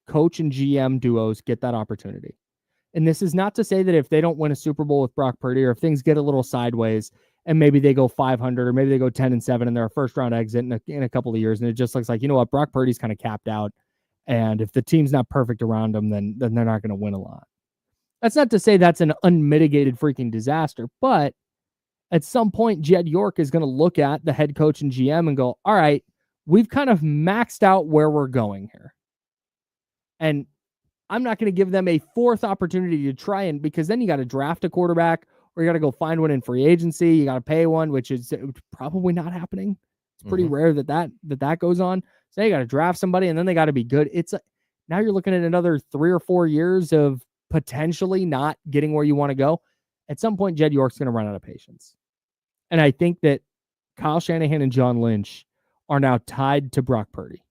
coach and GM duos get that opportunity. And this is not to say that if they don't win a Super Bowl with Brock Purdy, or if things get a little sideways and maybe they go 500 or maybe they go 10-7 and they're a first round exit in a couple of years, and it just looks like, you know what, Brock Purdy's kind of capped out. And if the team's not perfect around them, then they're not going to win a lot. That's not to say that's an unmitigated freaking disaster, but at some point, Jed York is going to look at the head coach and GM and go, all right, we've kind of maxed out where we're going here. And I'm not going to give them a fourth opportunity to try, and because then you got to draft a quarterback, or you got to go find one in free agency. You got to pay one, which is probably not happening. It's pretty rare that goes on. So you got to draft somebody, and then they got to be good. Now you're looking at another 3 or 4 years of potentially not getting where you want to go. At some point, Jed York's going to run out of patience. And I think that Kyle Shanahan and John Lynch are now tied to Brock Purdy.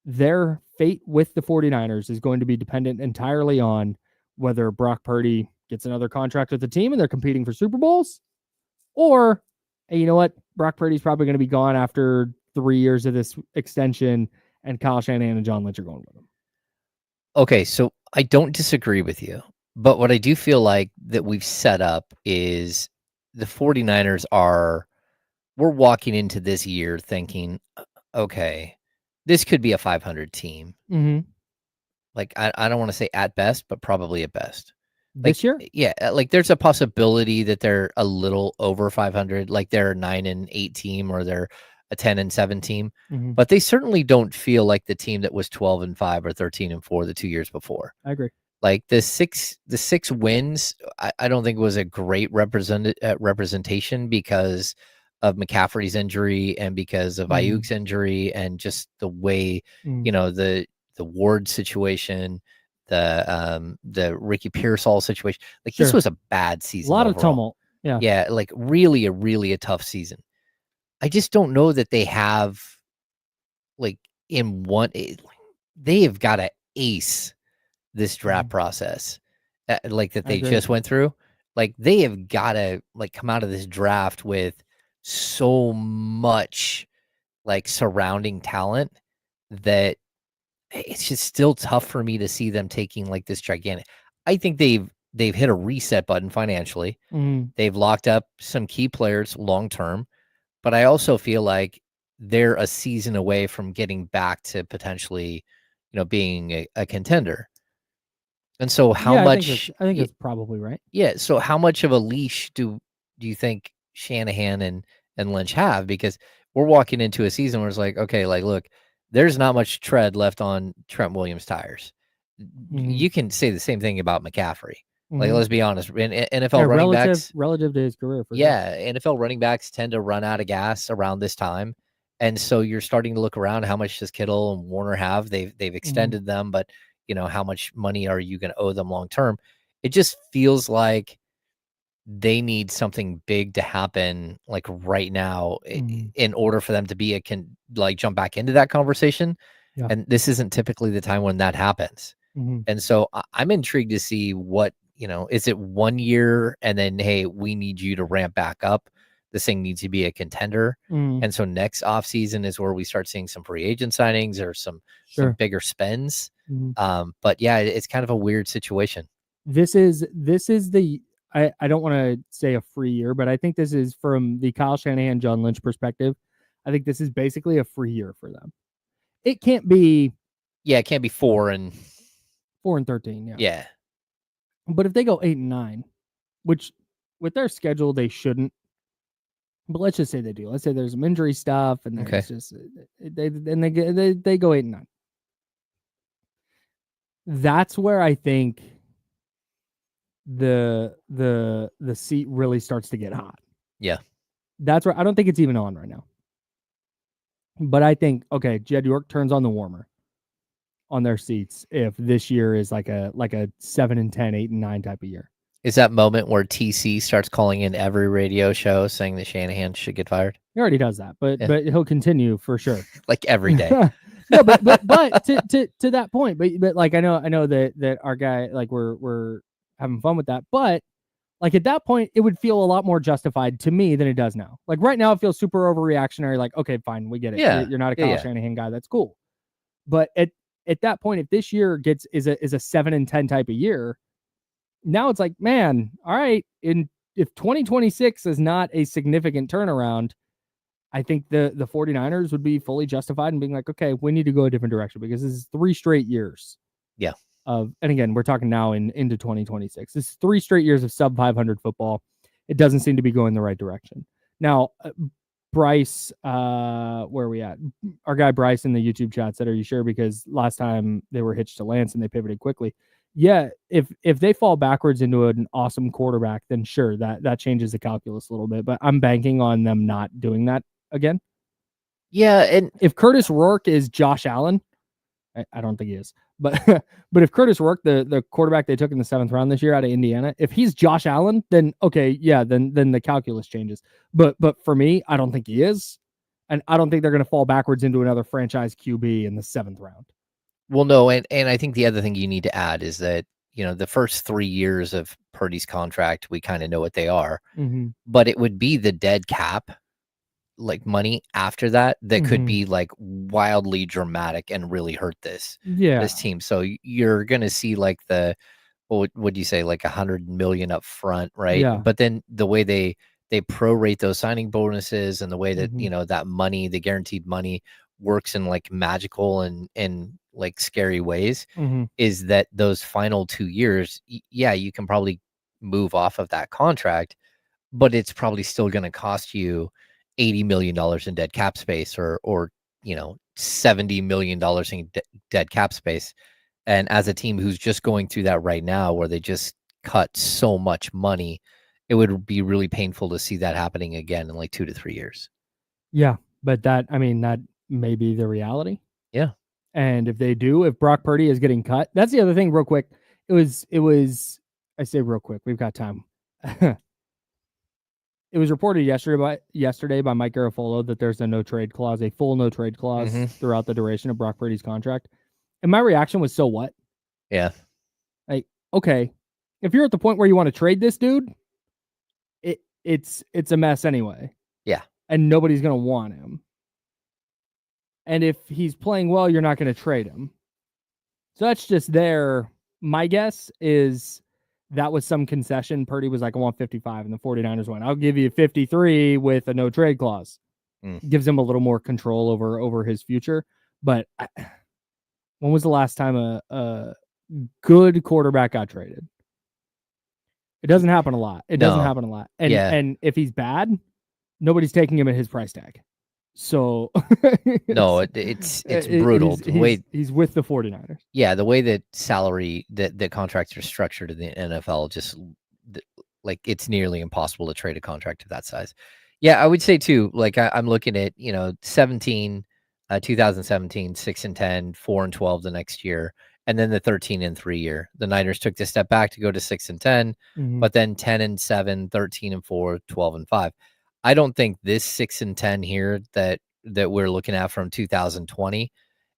Their fate with the 49ers is going to be dependent entirely on whether Brock Purdy gets another contract with the team and they're competing for Super Bowls, or hey, you know what? Brock Purdy's probably going to be gone after 3 years of this extension, and Kyle Shanahan and John Lynch are going with him. Okay, so I don't disagree with you, but what I do feel like that we've set up is the 49ers we're walking into this year thinking, okay, this could be a 500 team. Mm-hmm. Like, I don't want to say at best, but probably at best. This year? Yeah, like there's a possibility that they're a little over 500, like they're a 9-8 team or they're a 10-7 team, but they certainly don't feel like the team that was 12-5 or 13-4 the 2 years before. I agree. Like the six wins, I don't think was a great representation because of McCaffrey's injury and because of Ayuk's injury and just the way, the Ward situation, the Ricky Pearsall situation. Like this was a bad season. A lot overall. of tumult. Yeah. Yeah. Like really a tough season. I just don't know that they have like they have got to ace this draft process like that they just went through. Like they have got to like come out of this draft with so much like surrounding talent that it's just still tough for me to see them taking like this gigantic. I think they've hit a reset button financially. They've locked up some key players long term, but I also feel like they're a season away from getting back to potentially, being a contender. And so how much I think it's probably right. Yeah. So how much of a leash do you think Shanahan and Lynch have? Because we're walking into a season where it's like, okay, like, look, there's not much tread left on Trent Williams' tires. You can say the same thing about McCaffrey. Like, let's be honest. In NFL running backs, relative to his career. NFL running backs tend to run out of gas around this time. And so you're starting to look around. How much does Kittle and Warner have? They've extended them, but how much money are you going to owe them long term? It just feels like they need something big to happen like right now in order for them to be jump back into that conversation. Yeah. And this isn't typically the time when that happens. And so I'm intrigued to see what, is it 1 year and then, hey, we need you to ramp back up. This thing needs to be a contender. And so next offseason is where we start seeing some free agent signings or some bigger spends. But yeah, it's kind of a weird situation. This is the, I don't want to say a free year, but I think this is from the Kyle Shanahan, John Lynch perspective. I think this is basically a free year for them. It can't be. Yeah, it can't be 4 and 13. Yeah. But if they go 8-9, which with their schedule, they shouldn't. But let's just say they do. Let's say there's some injury stuff, and there's just they go 8-9. That's where I think the seat really starts to get hot. Yeah, that's where I don't think it's even on right now. But I think Jed York turns on the warmer on their seats if this year is like a 7-10, 8-9 type of year. Is that moment where TC starts calling in every radio show saying that Shanahan should get fired? He already does that, but he'll continue for sure. Like every day. No, but to that point, but like I know that our guy, like we're having fun with that, but like at that point it would feel a lot more justified to me than it does now. Like right now it feels super overreactionary. Like, okay, fine, we get it. Yeah. You're not a Kyle Shanahan guy. That's cool. But at that point, if this year is a 7-10 type of year, now it's like, man, all right. If 2026 is not a significant turnaround, I think the 49ers would be fully justified in being like, okay, we need to go a different direction because this is 3 straight years. Yeah. And again, we're talking now into 2026. This is 3 straight years of sub 500 football. It doesn't seem to be going the right direction. Now, Bryce, where are we at? Our guy Bryce in the YouTube chat said, "Are you sure?" Because last time they were hitched to Lance and they pivoted quickly. Yeah, if they fall backwards into an awesome quarterback, then sure, that changes the calculus a little bit. But I'm banking on them not doing that again. Yeah, and if Curtis Rourke is Josh Allen, I don't think he is, but if Curtis Rourke, the quarterback they took in the 7th round this year out of Indiana, if he's Josh Allen, then okay, yeah, then the calculus changes. But for me, I don't think he is, and I don't think they're going to fall backwards into another franchise QB in the 7th round. Well, no, and I think the other thing you need to add is that the first 3 years of Purdy's contract. We kind of know what they are, Mhm. but it would be the dead cap, like money after that could Mhm. be like wildly dramatic and really hurt this Yeah. team. So you're gonna see like what would you say, like 100 million up front, right? Yeah. But then the way they prorate those signing bonuses and the way that Mhm. that money, the guaranteed money, works in like magical and like scary ways, Mhm. is that those final 2 years, yeah, you can probably move off of that contract, but it's probably still going to cost you $80 million in dead cap space, or $70 million in dead cap space. And as a team who's just going through that right now, where they just cut so much money, it would be really painful to see that happening again in like 2 to 3 years. Yeah, but that may be the reality. Yeah. And if Brock Purdy is getting cut, that's the other thing. Real quick, it was. I say real quick. We've got time. It was reported yesterday by Mike Garafolo that there's a no trade clause, a full no trade clause throughout the duration of Brock Purdy's contract. And my reaction was, so what? Yeah. Like, okay, if you're at the point where you want to trade this dude, it's a mess anyway. Yeah. And nobody's going to want him. And if he's playing well, you're not going to trade him. So that's just there. My guess is that was some concession. Purdy was like, I want 55, and the 49ers went, I'll give you 53 with a no trade clause. Gives him a little more control over his future. But when was the last time a good quarterback got traded? It doesn't happen a lot. It doesn't happen a lot. And if he's bad, nobody's taking him at his price tag. So no, it's brutal. He's with the 49ers. Yeah, the way that salary that contracts are structured in the NFL, just like it's nearly impossible to trade a contract of that size. Yeah, I would say too, like I'm looking at 2017, 6-10, 4-12 the next year, and then the 13-3 year. The Niners took this step back to go to 6-10, but then 10-7, 13-4, 12-5. I don't think this 6-10 here that we're looking at from 2020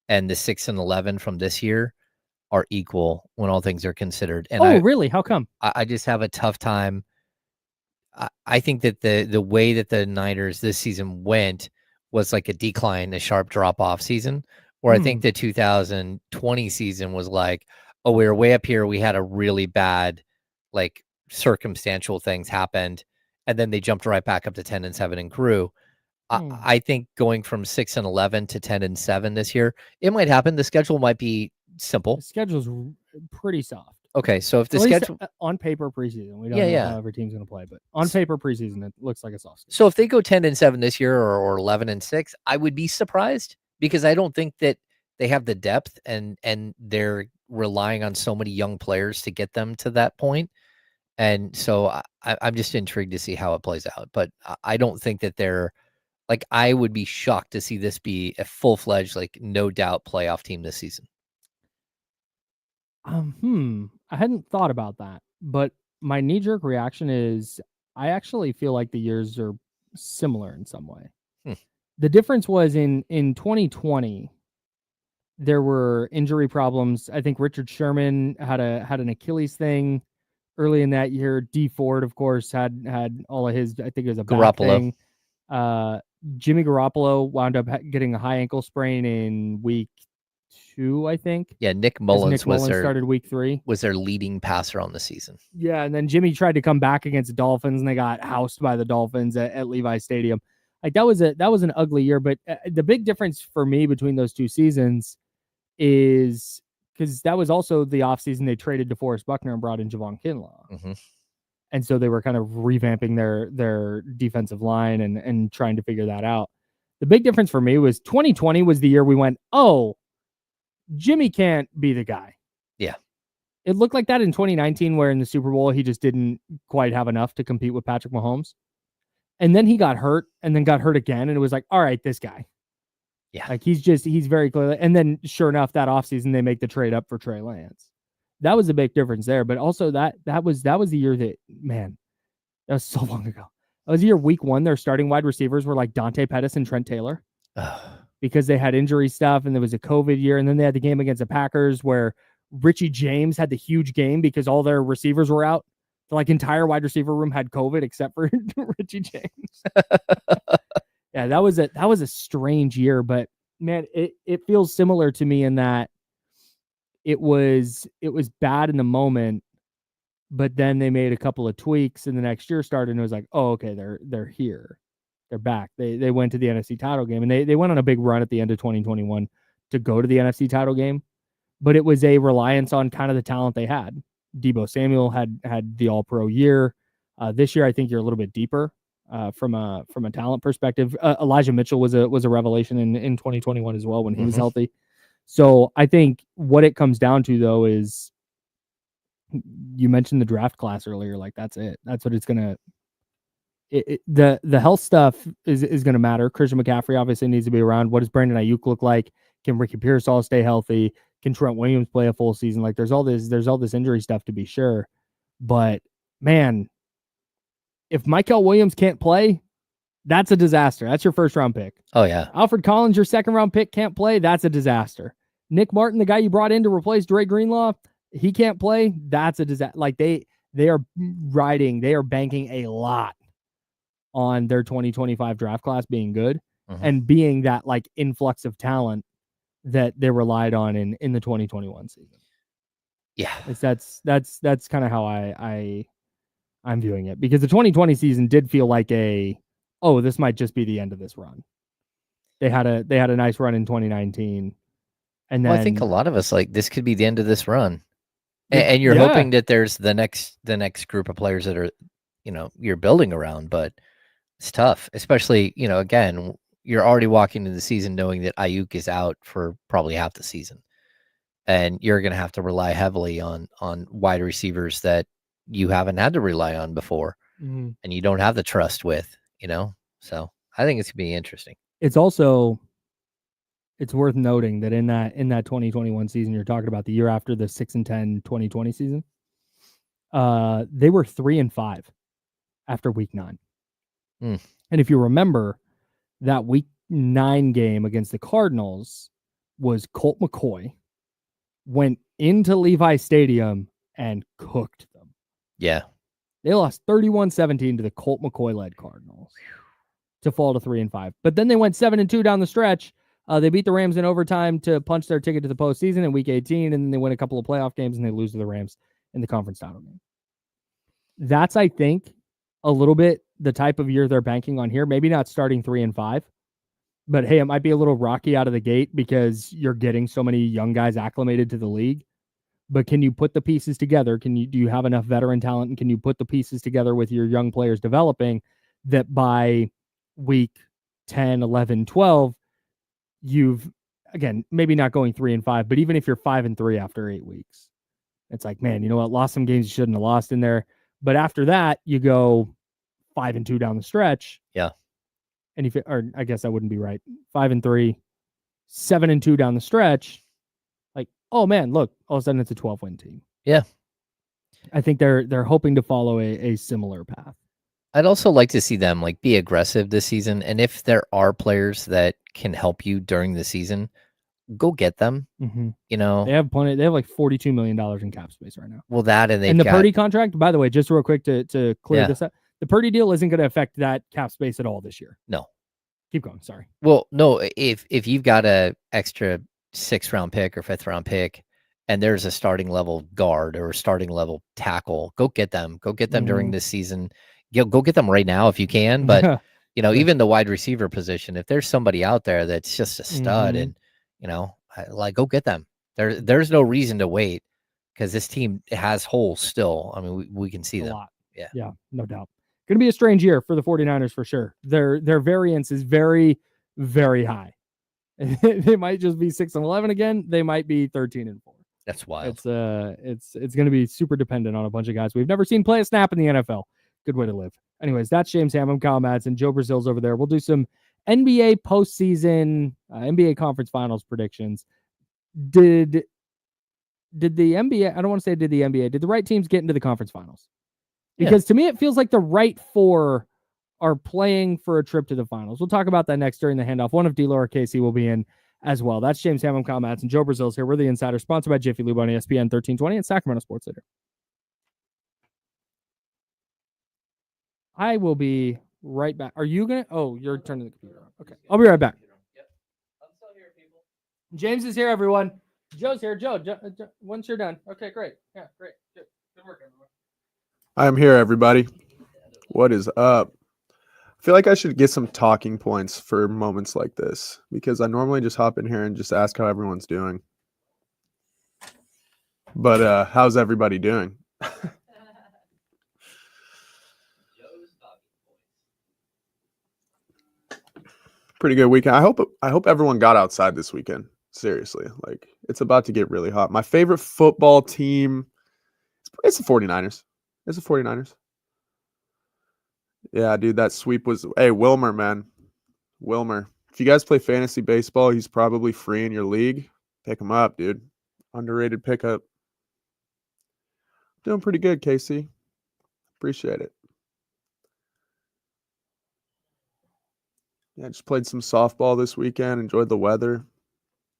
and the 6-11 from this year are equal when all things are considered. And really? How come? I just have a tough time. I think that the way that the Niners this season went was like a decline, a sharp drop off season, where I think the 2020 season was like, oh, we were way up here. We had a really bad, like, circumstantial things happened. And then they jumped right back up to 10-7 and grew. I think going from 6-11 to 10-7 this year, it might happen. The schedule might be simple. The schedule's pretty soft. Okay, so if the schedule on paper preseason, we don't know how every team's going to play, but on paper preseason, it looks like a soft schedule. So if they go 10-7 this year or 11-6, I would be surprised, because I don't think that they have the depth and they're relying on so many young players to get them to that point. And so I'm just intrigued to see how it plays out. But I don't think that they're like, I would be shocked to see this be a full-fledged, like, no doubt playoff team this season. I hadn't thought about that, but my knee-jerk reaction is I actually feel like the years are similar in some way. The difference was in 2020, there were injury problems. I think Richard Sherman had an Achilles thing early in that year. D Ford, of course, had all of his, I think it was a back thing. Jimmy Garoppolo wound up getting a high ankle sprain in week 2, I think. Yeah, Nick Mullins started week 3. Was their leading passer on the season. Yeah, and then Jimmy tried to come back against the Dolphins, and they got housed by the Dolphins at Levi Stadium. Like that was an ugly year. But the big difference for me between those two seasons is because that was also the offseason they traded DeForest Buckner and brought in Javon Kinlaw. And so they were kind of revamping their defensive line and trying to figure that out. The big difference for me was 2020 was the year we went, oh, Jimmy can't be the guy. Yeah. It looked like that in 2019, where in the Super Bowl, he just didn't quite have enough to compete with Patrick Mahomes. And then he got hurt and then got hurt again. And it was like, all right, this guy. Yeah. Like he's very clearly. And then sure enough, that offseason, they make the trade up for Trey Lance. That was a big difference there. But also that was the year that, man, that was so long ago. That was the year week 1, their starting wide receivers were like Dante Pettis and Trent Taylor. Because they had injury stuff and there was a COVID year. And then they had the game against the Packers where Richie James had the huge game because all their receivers were out The like entire wide receiver room had COVID except for Richie James. Yeah, that was a strange year, but man, it feels similar to me in that it was bad in the moment, but then they made a couple of tweaks and the next year started and it was like, oh, okay, they're here. They're back. They went to the NFC title game and they went on a big run at the end of 2021 to go to the NFC title game, but it was a reliance on kind of the talent they had. Deebo Samuel had the All-Pro year. This year, I think you're a little bit deeper from a talent perspective. Elijah Mitchell was a revelation in 2021 as well when he was healthy. So I think what it comes down to though is you mentioned the draft class earlier. Like that's it. That's what it's gonna. The health stuff is gonna matter. Christian McCaffrey obviously needs to be around. What does Brandon Ayuk look like? Can Ricky Pearsall stay healthy? Can Trent Williams play a full season? Like there's all this injury stuff to be sure. But man, if Michael Williams can't play, that's a disaster. That's your first round pick. Oh yeah. Alfred Collins, your second round pick, can't play. That's a disaster. Nick Martin, the guy you brought in to replace Dre Greenlaw, he can't play. That's a disaster. Like they are banking a lot on their 2025 draft class being good and being that like influx of talent that they relied on in the 2021 season. Yeah. That's kind of how I'm viewing it, because the 2020 season did feel like this might just be the end of this run. They had a nice run in 2019. And then I think a lot of us like this could be the end of this run. And you're hoping that there's the next group of players that are, you're building around, but it's tough, especially, again, you're already walking into the season knowing that Ayuk is out for probably half the season. And you're going to have to rely heavily on wide receivers that you haven't had to rely on before and you don't have the trust with, So I think it's going to be interesting. It's worth noting that in that 2021 season, you're talking about the year after the 6-10 2020 season, they were 3-5 after week 9. And if you remember, that week 9 game against the Cardinals was Colt McCoy went into Levi Stadium and cooked them. Yeah. They lost 31-17 to the Colt McCoy led Cardinals to fall to 3-5. But then they went 7-2 down the stretch. They beat the Rams in overtime to punch their ticket to the postseason in week 18, and then they win a couple of playoff games and they lose to the Rams in the conference title game. That's, I think, a little bit the type of year they're banking on here. Maybe not starting 3-5, but hey, it might be a little rocky out of the gate because you're getting so many young guys acclimated to the league. But can you put the pieces together? Do you have enough veteran talent, and can you put the pieces together with your young players developing that by week 10, 11, 12, you've, again, maybe not going 3-5, but even if you're 5-3 after 8 weeks, it's like, man, you know what? Lost some games you shouldn't have lost in there. But after that, you go 5-2 down the stretch. Yeah. And I guess that wouldn't be right. 5-3, 7-2 down the stretch. Like, oh man, look, all of a sudden it's a 12-win team. Yeah. I think they're hoping to follow a similar path. I'd also like to see them like be aggressive this season. And if there are players that can help you during the season, go get them. They have plenty. They have like $42 million in cap space right now. Well, that and the Purdy contract, by the way, just real quick to clear this up, the Purdy deal isn't going to affect that cap space at all this year. No. Keep going. Sorry. Well, no, if you've got a extra 6th round pick or 5th round pick, and there's a starting level guard or a starting level tackle, go get them. Go get them during this season. Go get them right now if you can. But even the wide receiver position, if there's somebody out there that's just a stud, and go get them. There's no reason to wait because this team has holes still. I mean, we can see them. Lot. Yeah, no doubt. Going to be a strange year for the 49ers for sure. Their variance is very, very high. They might just be 6-11 again. They might be 13-4. That's wild. It's going to be super dependent on a bunch of guys we've never seen play a snap in the NFL. Good way to live. Anyways, that's James Ham. I'm Kyle Madsen. Joe Brazil's over there. We'll do some NBA postseason, NBA conference finals predictions. Did the NBA, I don't want to say did the NBA, did the right teams get into the conference finals? Because to me, it feels like the right 4 are playing for a trip to the finals. We'll talk about that next during the handoff. One of D'Lo or Casey will be in as well. That's James Ham. I'm Kyle Madsen. Joe Brazil's here. We're the Insider, sponsored by Jiffy Lube on ESPN 1320 and Sacramento Sports Leader. I will be right back. Are you gonna? Oh, you're turning the computer on. Okay, I'll be right back. I'm still here, people. James is here, everyone. Joe's here. Joe, once you're done. Okay, great. Yeah, great. Good work, everyone. I'm here, everybody. What is up? I feel like I should get some talking points for moments like this because I normally just hop in here and just ask how everyone's doing. But how's everybody doing? Pretty good weekend. I hope everyone got outside this weekend. Seriously, like it's about to get really hot. My favorite football team, it's the 49ers. It's the 49ers. Yeah, dude, that sweep was Wilmer, man. Wilmer. If you guys play fantasy baseball, he's probably free in your league. Pick him up, dude. Underrated pickup. Doing pretty good, Casey. Appreciate it. Yeah, just played some softball this weekend. Enjoyed the weather.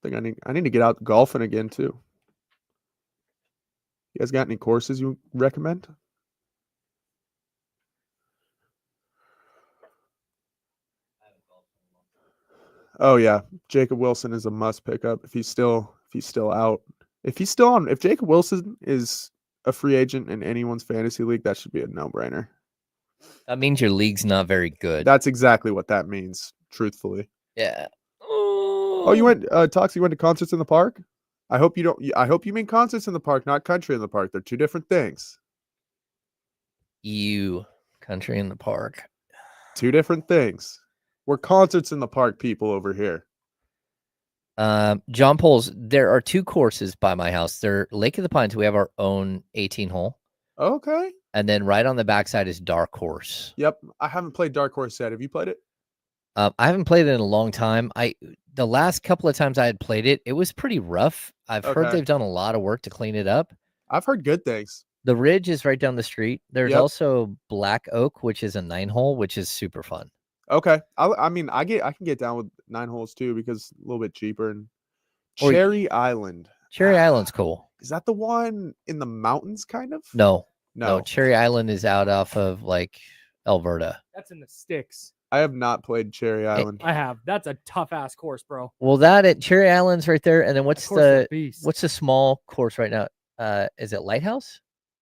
I think I need to get out golfing again too. You guys got any courses you recommend? Oh yeah, Jacob Wilson is a must pick up if he's still out. If he's still on, if Jacob Wilson is a free agent in anyone's fantasy league, that should be a no-brainer. That means your league's not very good. That's exactly what that means, truthfully. Yeah. Oh, you went Tox, you went to concerts in the park? I hope you mean concerts in the park, not country in the park. They're two different things. Country in the park. Two different things. We're concerts in the park people over here. John Paul's, there are two courses by my house. They're Lake of the Pines. We have our own 18 hole. Okay. And then right on the backside is Dark Horse. Yep. I haven't played Dark Horse yet. Have you played it? I haven't played it in a long time. The last couple of times I had played it, it was pretty rough. I've heard they've done a lot of work to clean it up. I've heard good things. The Ridge is right down the street. There's Yep. also Black Oak, which is a 9-hole, which is super fun. Okay. I can get down with 9 holes too because it's a little bit cheaper. And Cherry Island. Cherry Island's cool. Is that the one in the mountains kind of? No. No. Cherry Island is out off of like Alberta. That's in the sticks. I have not played Cherry Island. I have. That's a tough ass course, bro. Well, that at Cherry Island's right there. And then what's the small course right now? Is it Lighthouse?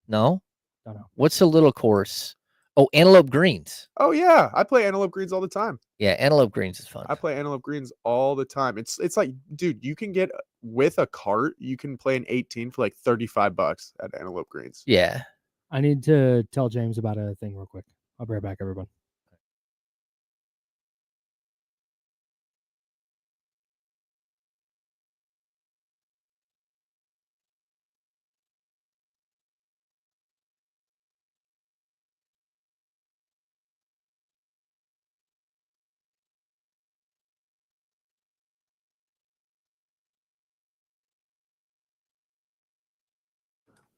No. Don't know. What's the little course? Oh, Antelope Greens. Oh yeah, I play Antelope Greens all the time. Yeah, Antelope Greens is fun. I play Antelope Greens all the time. It's like, dude, you can get with a cart, you can play an 18 for like $35 at Antelope Greens. Yeah. I need to tell James about a thing real quick. I'll be right back, everyone.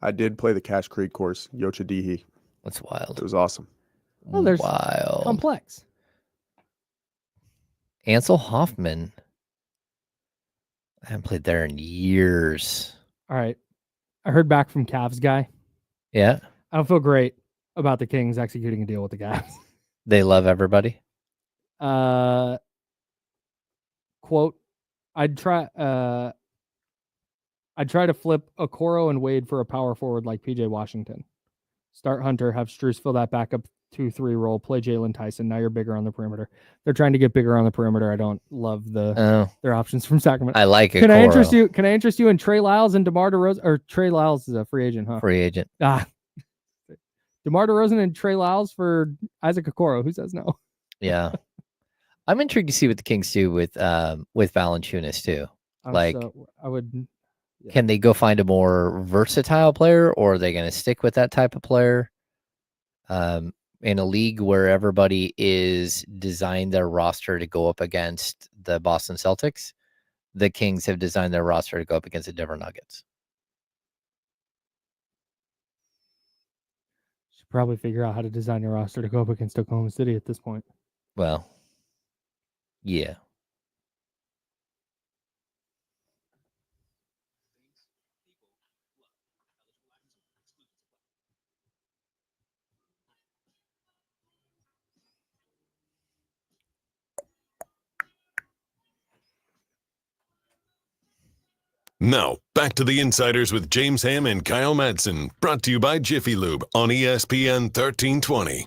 I did play the Cache Creek course, Yochadihi. That's wild. It was awesome. Well, there's wild. Complex. Ansel Hoffman. I haven't played there in years. All right. I heard back from Cavs guy. Yeah. I don't feel great about the Kings executing a deal with the Cavs. They love everybody. Quote, I'd try to flip Okoro and Wade for a power forward like PJ Washington. Start Hunter, have Strus fill that backup 2-3 role, play Jalen Tyson. Now you're bigger on the perimeter. They're trying to get bigger on the perimeter. I don't love their options from Sacramento. I like it. Can I interest you in Trey Lyles and DeMar DeRozan? Or Trey Lyles is a free agent, huh? Free agent. DeMar DeRozan and Trey Lyles for Isaac Okoro. Who says no? Yeah. I'm intrigued to see what the Kings do with Valanciunas too. I would. Yeah. Can they go find a more versatile player, or are they going to stick with that type of player? In a league where everybody is designed their roster to go up against the Boston Celtics, the Kings have designed their roster to go up against the Denver Nuggets. Should probably figure out how to design your roster to go up against Oklahoma City at this point. Well, yeah. Now, back to the Insiders with James Ham and Kyle Madsen, brought to you by Jiffy Lube on ESPN 1320.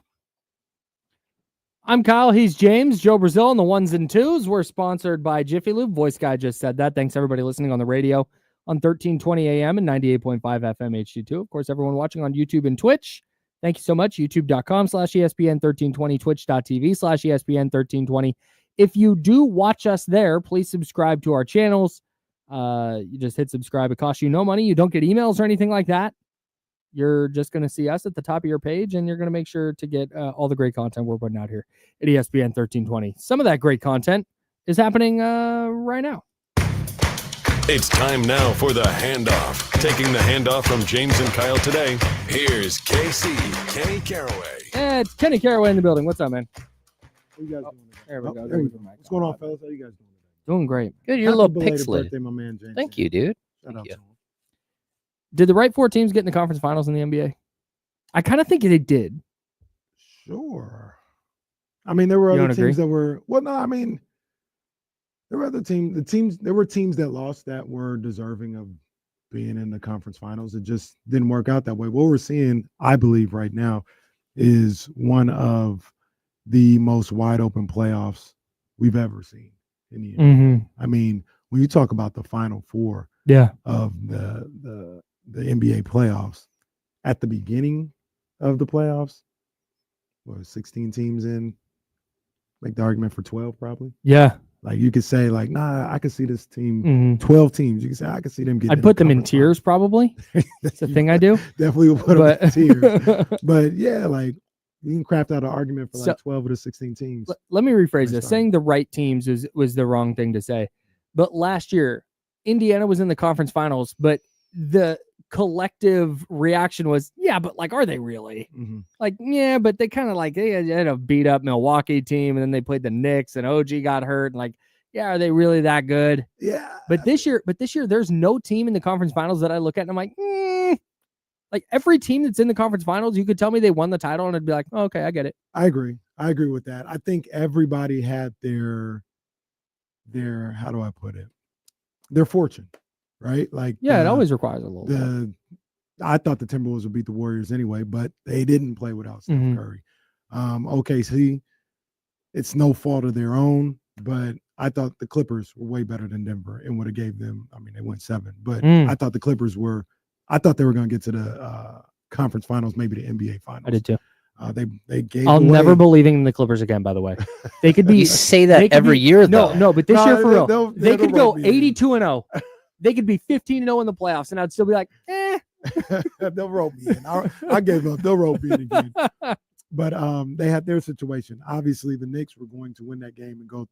I'm Kyle. He's James. Joe Brazil on the ones and twos. We're sponsored by Jiffy Lube. Voice guy just said that. Thanks everybody listening on the radio on 1320 AM and 98.5 FM HD2. Of course, everyone watching on YouTube and Twitch. Thank you so much. YouTube.com/ESPN1320, Twitch.tv/ESPN1320. If you do watch us there, please subscribe to our channels. You just hit subscribe. It costs you no money. You don't get emails or anything like that. You're just going to see us at the top of your page, and you're going to make sure to get all the great content we're putting out here at ESPN 1320. Some of that great content is happening right now. It's time now for the handoff. Taking the handoff from James and Kyle today, here's KC, Kenny Caraway. It's Kenny Caraway in the building. What's up, man? What you guys doing today? There we go. There we go. What's going on, fellas? How you guys doing today? Doing great. Good. You're a Happy little belated pixelated. birthday, my man James. Thank you, dude. Shout out you. to him. Did the right four teams get in the conference finals in the NBA? I kind of think they did. Sure. I mean, there were You other don't teams agree? that were. Well, no, I mean, there were other teams. There were teams that lost that were deserving of being in the conference finals. It just didn't work out that way. What we're seeing, I believe, right now, is one of the most wide open playoffs we've ever seen in the NBA. Mm-hmm. I mean, when you talk about the Final Four Yeah. of the NBA playoffs, at the beginning of the playoffs, what was 16 teams in? Make the argument for 12, probably. Yeah. Like you could say, like, nah, I could see this team. Mm-hmm. 12 teams. You can say I could see them getting. I'd put them in tiers, probably. That's the thing I do. Definitely will put them in But tiers. But yeah, like you can craft out an argument for like So- 12 of the 16 teams. Let me rephrase Nice this. start. Saying the right teams was the wrong thing to say. But last year, Indiana was in the conference finals, but the collective reaction was, yeah, but like, are they really? Mhm. Like, yeah, but they kind of like, they had a beat up Milwaukee team, and then they played the Knicks, and OG got hurt. And like, yeah, are they really that good? Yeah. But this year, there's no team in the conference finals that I look at and I'm like, like every team that's in the conference finals, you could tell me they won the title, and I'd be like, oh, okay, I get it. I agree. I agree with that. I think everybody had their how do I put it? Their fortune, right? Like Yeah, it always requires a little bit. I thought the Timberwolves would beat the Warriors anyway, but they didn't play without Steph Mhm. Curry. OKC, it's no fault of their own, but I thought the Clippers were way better than Denver and would have gave them. I mean, they went 7, but I thought the Clippers were. I thought they were going to get to the conference finals, maybe the NBA finals. I did too. They gave. I'll never away- believe in the Clippers again, by the way. They could be You say they that could every be- year, though. No, but this No, year for real. they'll They could go rope me in. 82-0. They could be 15-0 in the playoffs, and I'd still be like, eh. They'll rope me in. I gave up. They'll rope me in again. But they had their situation. Obviously, the Knicks were going to win that game and go up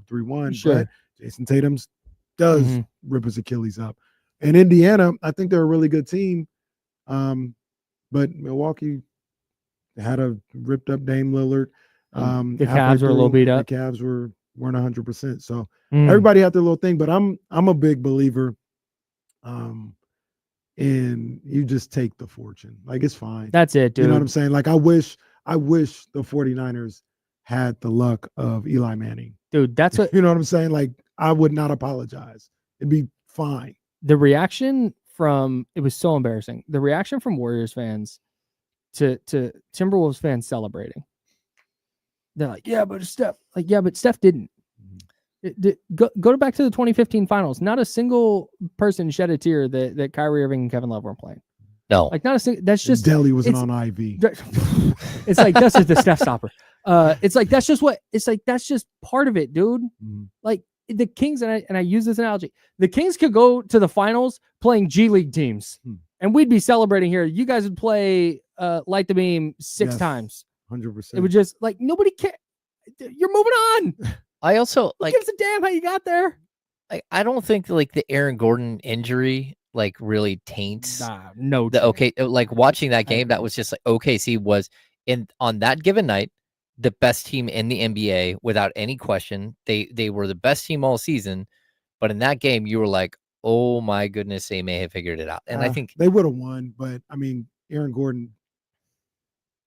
3-1. Sure. But Jason Tatum's does Mhm. rip his Achilles up. And Indiana, I think they're a really good team. But Milwaukee had a ripped up Dame Lillard. The halfway Cavs were a little through, beat up. The Cavs weren't 100%. So Mm. everybody had their little thing. But I'm a big believer. And you just take the fortune. Like it's fine. That's it, dude. You know what I'm saying? Like I wish the 49ers had the luck of Eli Manning. Dude, that's what You know what I'm saying? Like I would not apologize. It'd be fine. the reaction from, it was so embarrassing. The reaction from Warriors fans to Timberwolves fans celebrating. They're like, yeah, but Steph. Like, yeah, but Steph didn't. Go back to the 2015 finals. Not a single person shed a tear that Kyrie Irving and Kevin Love weren't playing. No. Like, not a single. That's just Delhi wasn't it's- on IV. It's like that's just the Steph stopper. It's like that's just part of it, dude. Mhm. Like the Kings, and I use this analogy. The Kings could go to the finals playing G League teams, and we'd be celebrating here. You guys would play Light the Beam 6 Yes. times. 100%. It would just like nobody care. You're moving on. I also Who gives a damn how you got there? I don't think like the Aaron Gordon injury like really taints No. the chance. like watching that game. That agree. was just like OKC was on that given night the best team in the NBA without any question. They were the best team all season, but in that game you were like, oh my goodness, they may have figured it out. And I think they would have won, but I mean, Aaron Gordon,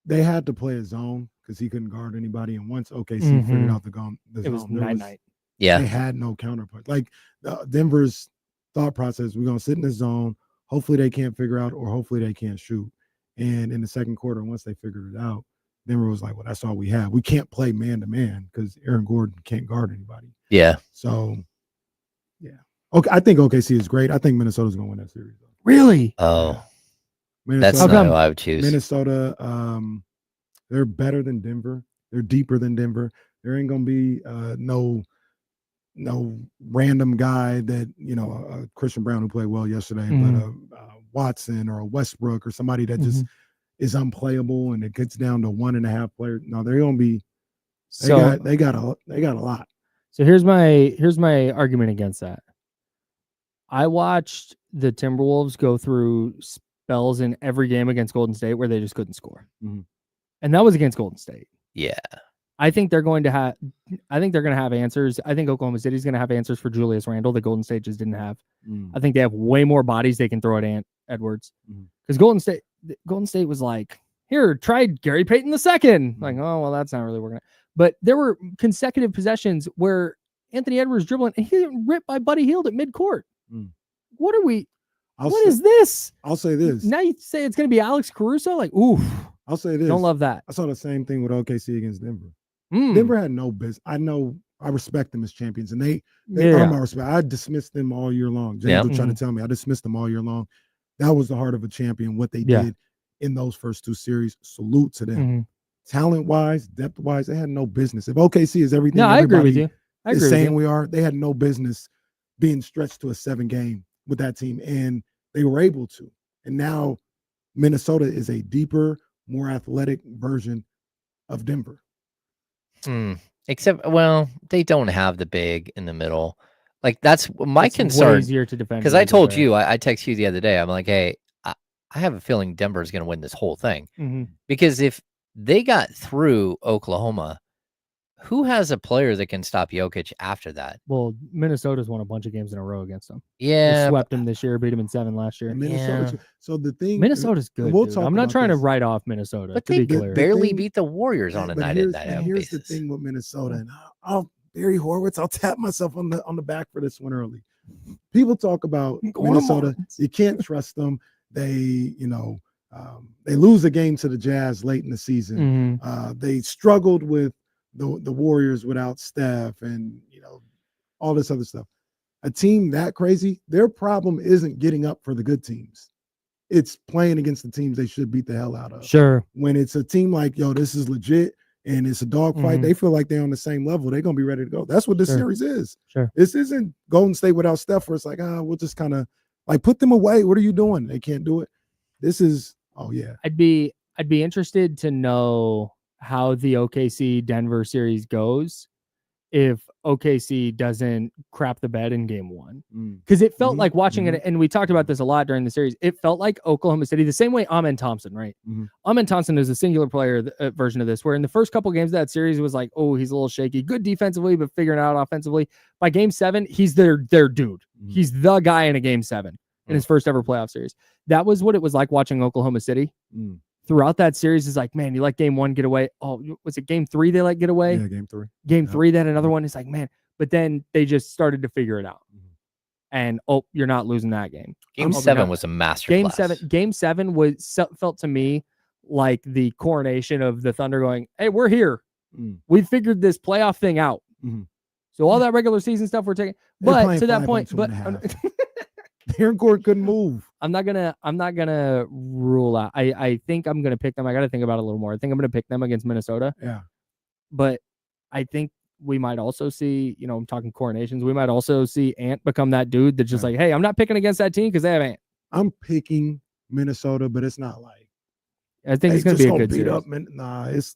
they had to play a zone because he couldn't guard anybody. And once OKC figured out the It zone, was there night. they yeah, had no counterpunch. Like Denver's thought process. We're gonna sit in the zone. Hopefully they can't figure out, or hopefully they can't shoot. And in the second quarter, once they figured it out, Denver was like, well, that's all we have. We can't play man to man because Aaron Gordon can't guard anybody. Yeah. So, yeah. Okay, I think OKC is great. I think Minnesota's gonna win that series. Though. Really? Oh, Minnesota, that's not who I would choose. Minnesota, they're better than Denver. They're deeper than Denver. There ain't gonna be no random guy that Christian Brown who played well yesterday, but Watson or a Westbrook or somebody that just is unplayable and it gets down to 1.5 players. No, they're gonna be. They got a lot. So here's my argument against that. I watched the Timberwolves go through spells in every game against Golden State where they just couldn't score, and that was against Golden State. Yeah. I think they're going to have answers. I think Oklahoma City's going to have answers for Julius Randle that Golden State just didn't have. I think they have way more bodies they can throw at Edwards. Because Golden State was like, here, try Gary Payton II. Like, oh, well, that's not really working out. But there were consecutive possessions where Anthony Edwards dribbling and he got ripped by Buddy Hield at midcourt. What are we? What is this? I'll say this. Now you say it's going to be Alex Caruso? Like, oof. I'll say this. Don't love that. I saw the same thing with OKC against Denver. Denver had no business. I know I respect them as champions, and they earn my respect. I dismissed them all year long. James was trying to tell me I dismissed them all year long. That was the heart of a champion. What they did in those first 2 series. Salute to them. Talent-wise, depth-wise, they had no business. If OKC is everything, I agree with you. I agree is saying with you. we are. They had no business being stretched to a 7-game with that team, and they were able to. And now Minnesota is a deeper, more athletic version of Denver. Except, well, they don't have the big in the middle. Like, that's my concern. Way easier to defend. Because I told you, I texted you the other day. I'm like, hey, I have a feeling Denver is going to win this whole thing. Because if they got through Oklahoma, who has a player that can stop Jokic after that? Well, Minnesota's won a bunch of games in a row against them. Yeah. They swept them this year, beat them in 7 last year. Minnesota. So the thing, Minnesota's good. We'll talk I'm not about trying to this. write off Minnesota. But to they be clear. barely beat the Warriors on a night here's basis. the thing with Minnesota, and Barry Horowitz, I'll tap myself on the back for this one early. People talk about Minnesota. You can't trust them. They, they lose a game to the Jazz late in the season. They struggled with the Warriors without Steph and, all this other stuff. A team that crazy, their problem isn't getting up for the good teams. It's playing against the teams they should beat the hell out of. Sure. When it's a team like, this is legit and it's a dogfight, they feel like they're on the same level. They're going to be ready to go. That's what this series is. Sure. This isn't Golden State without Steph where it's like, we'll just kind of like put them away. What are you doing? They can't do it. This is, I'd be interested to know how the OKC Denver series goes if OKC doesn't crap the bed in game 1. Because it felt like watching it, and we talked about this a lot during the series, it felt like Oklahoma City, the same way Amen Thompson, right? Amen Thompson is a singular player version of this, where in the first couple games of that series, it was like, oh, he's a little shaky, good defensively, but figuring it out offensively. By game 7, he's their dude. He's the guy in a game 7 in his first ever playoff series. That was what it was like watching Oklahoma City. Throughout that series is like, man, you let game 1 get away. Oh, was it game 3 they let get away? Yeah, game 3. Game 3, then another one. It's like, man, but then they just started to figure it out. And you're not losing that game. Game 7 was a masterclass. Game 7 felt to me like the coronation of the Thunder going, hey, we're here. We figured this playoff thing out. So all that regular season stuff we're taking, but to that point, Aaron Gordon couldn't move. I'm not gonna rule out. I think I'm gonna pick them. I got to think about it a little more. I think I'm gonna pick them against Minnesota. Yeah, but I think we might also see, I'm talking coronations. We might also see Ant become that dude that's just like, hey, I'm not picking against that team because they have Ant. I'm picking Minnesota, but it's not like I think it's gonna be a good series.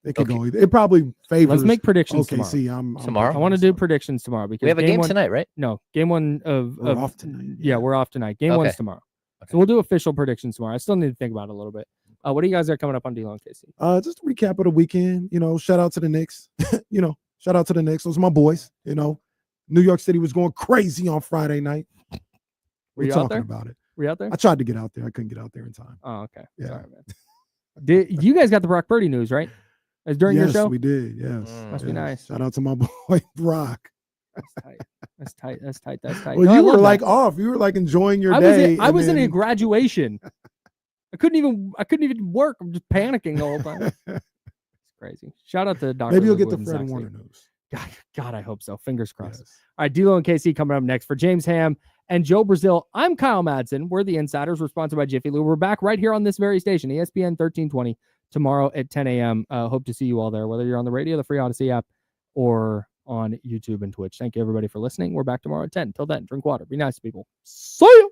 It could go either. It probably favors. Let's make predictions tomorrow. I want to do predictions tomorrow because we have a game tonight, right? No, game 1 of off tonight. Yeah, we're off tonight. Game 1's tomorrow. Okay. So we'll do official predictions tomorrow. I still need to think about it a little bit. What do you guys got coming up on D-Lo and Casey? Just a recap of the weekend. Shout out to the Knicks. Shout out to the Knicks. Those are my boys. New York City was going crazy on Friday night. We're talking about it. Were you out there? I tried to get out there. I couldn't get out there in time. Oh, okay. Yeah. Sorry, man. You guys got the Brock Purdy news, right? As during your show? Yes, we did. Yes. Must be nice. Shout out to my boy Brock. That's tight. That's tight. That's tight. Well, No, I you were love like that. off. You were like enjoying your I day. I was in a then... graduation. I couldn't even work. I'm just panicking the whole time. It's crazy. Shout out to Dr. Maybe you'll Luke get the Wood and Fred Zach Warner Steve. news. God, I hope so. Fingers crossed. Yes. All right, D'Lo and KC coming up next. For James Ham and Joe Brazil, I'm Kyle Madsen. We're the Insiders. We're sponsored by Jiffy Lube. We're back right here on this very station, ESPN 1320, tomorrow at 10 a.m. Hope to see you all there, whether you're on the radio, the Free Odyssey app, or on YouTube and Twitch. Thank you, everybody, for listening. We're back tomorrow at 10. Till then, drink water. Be nice to people. See you.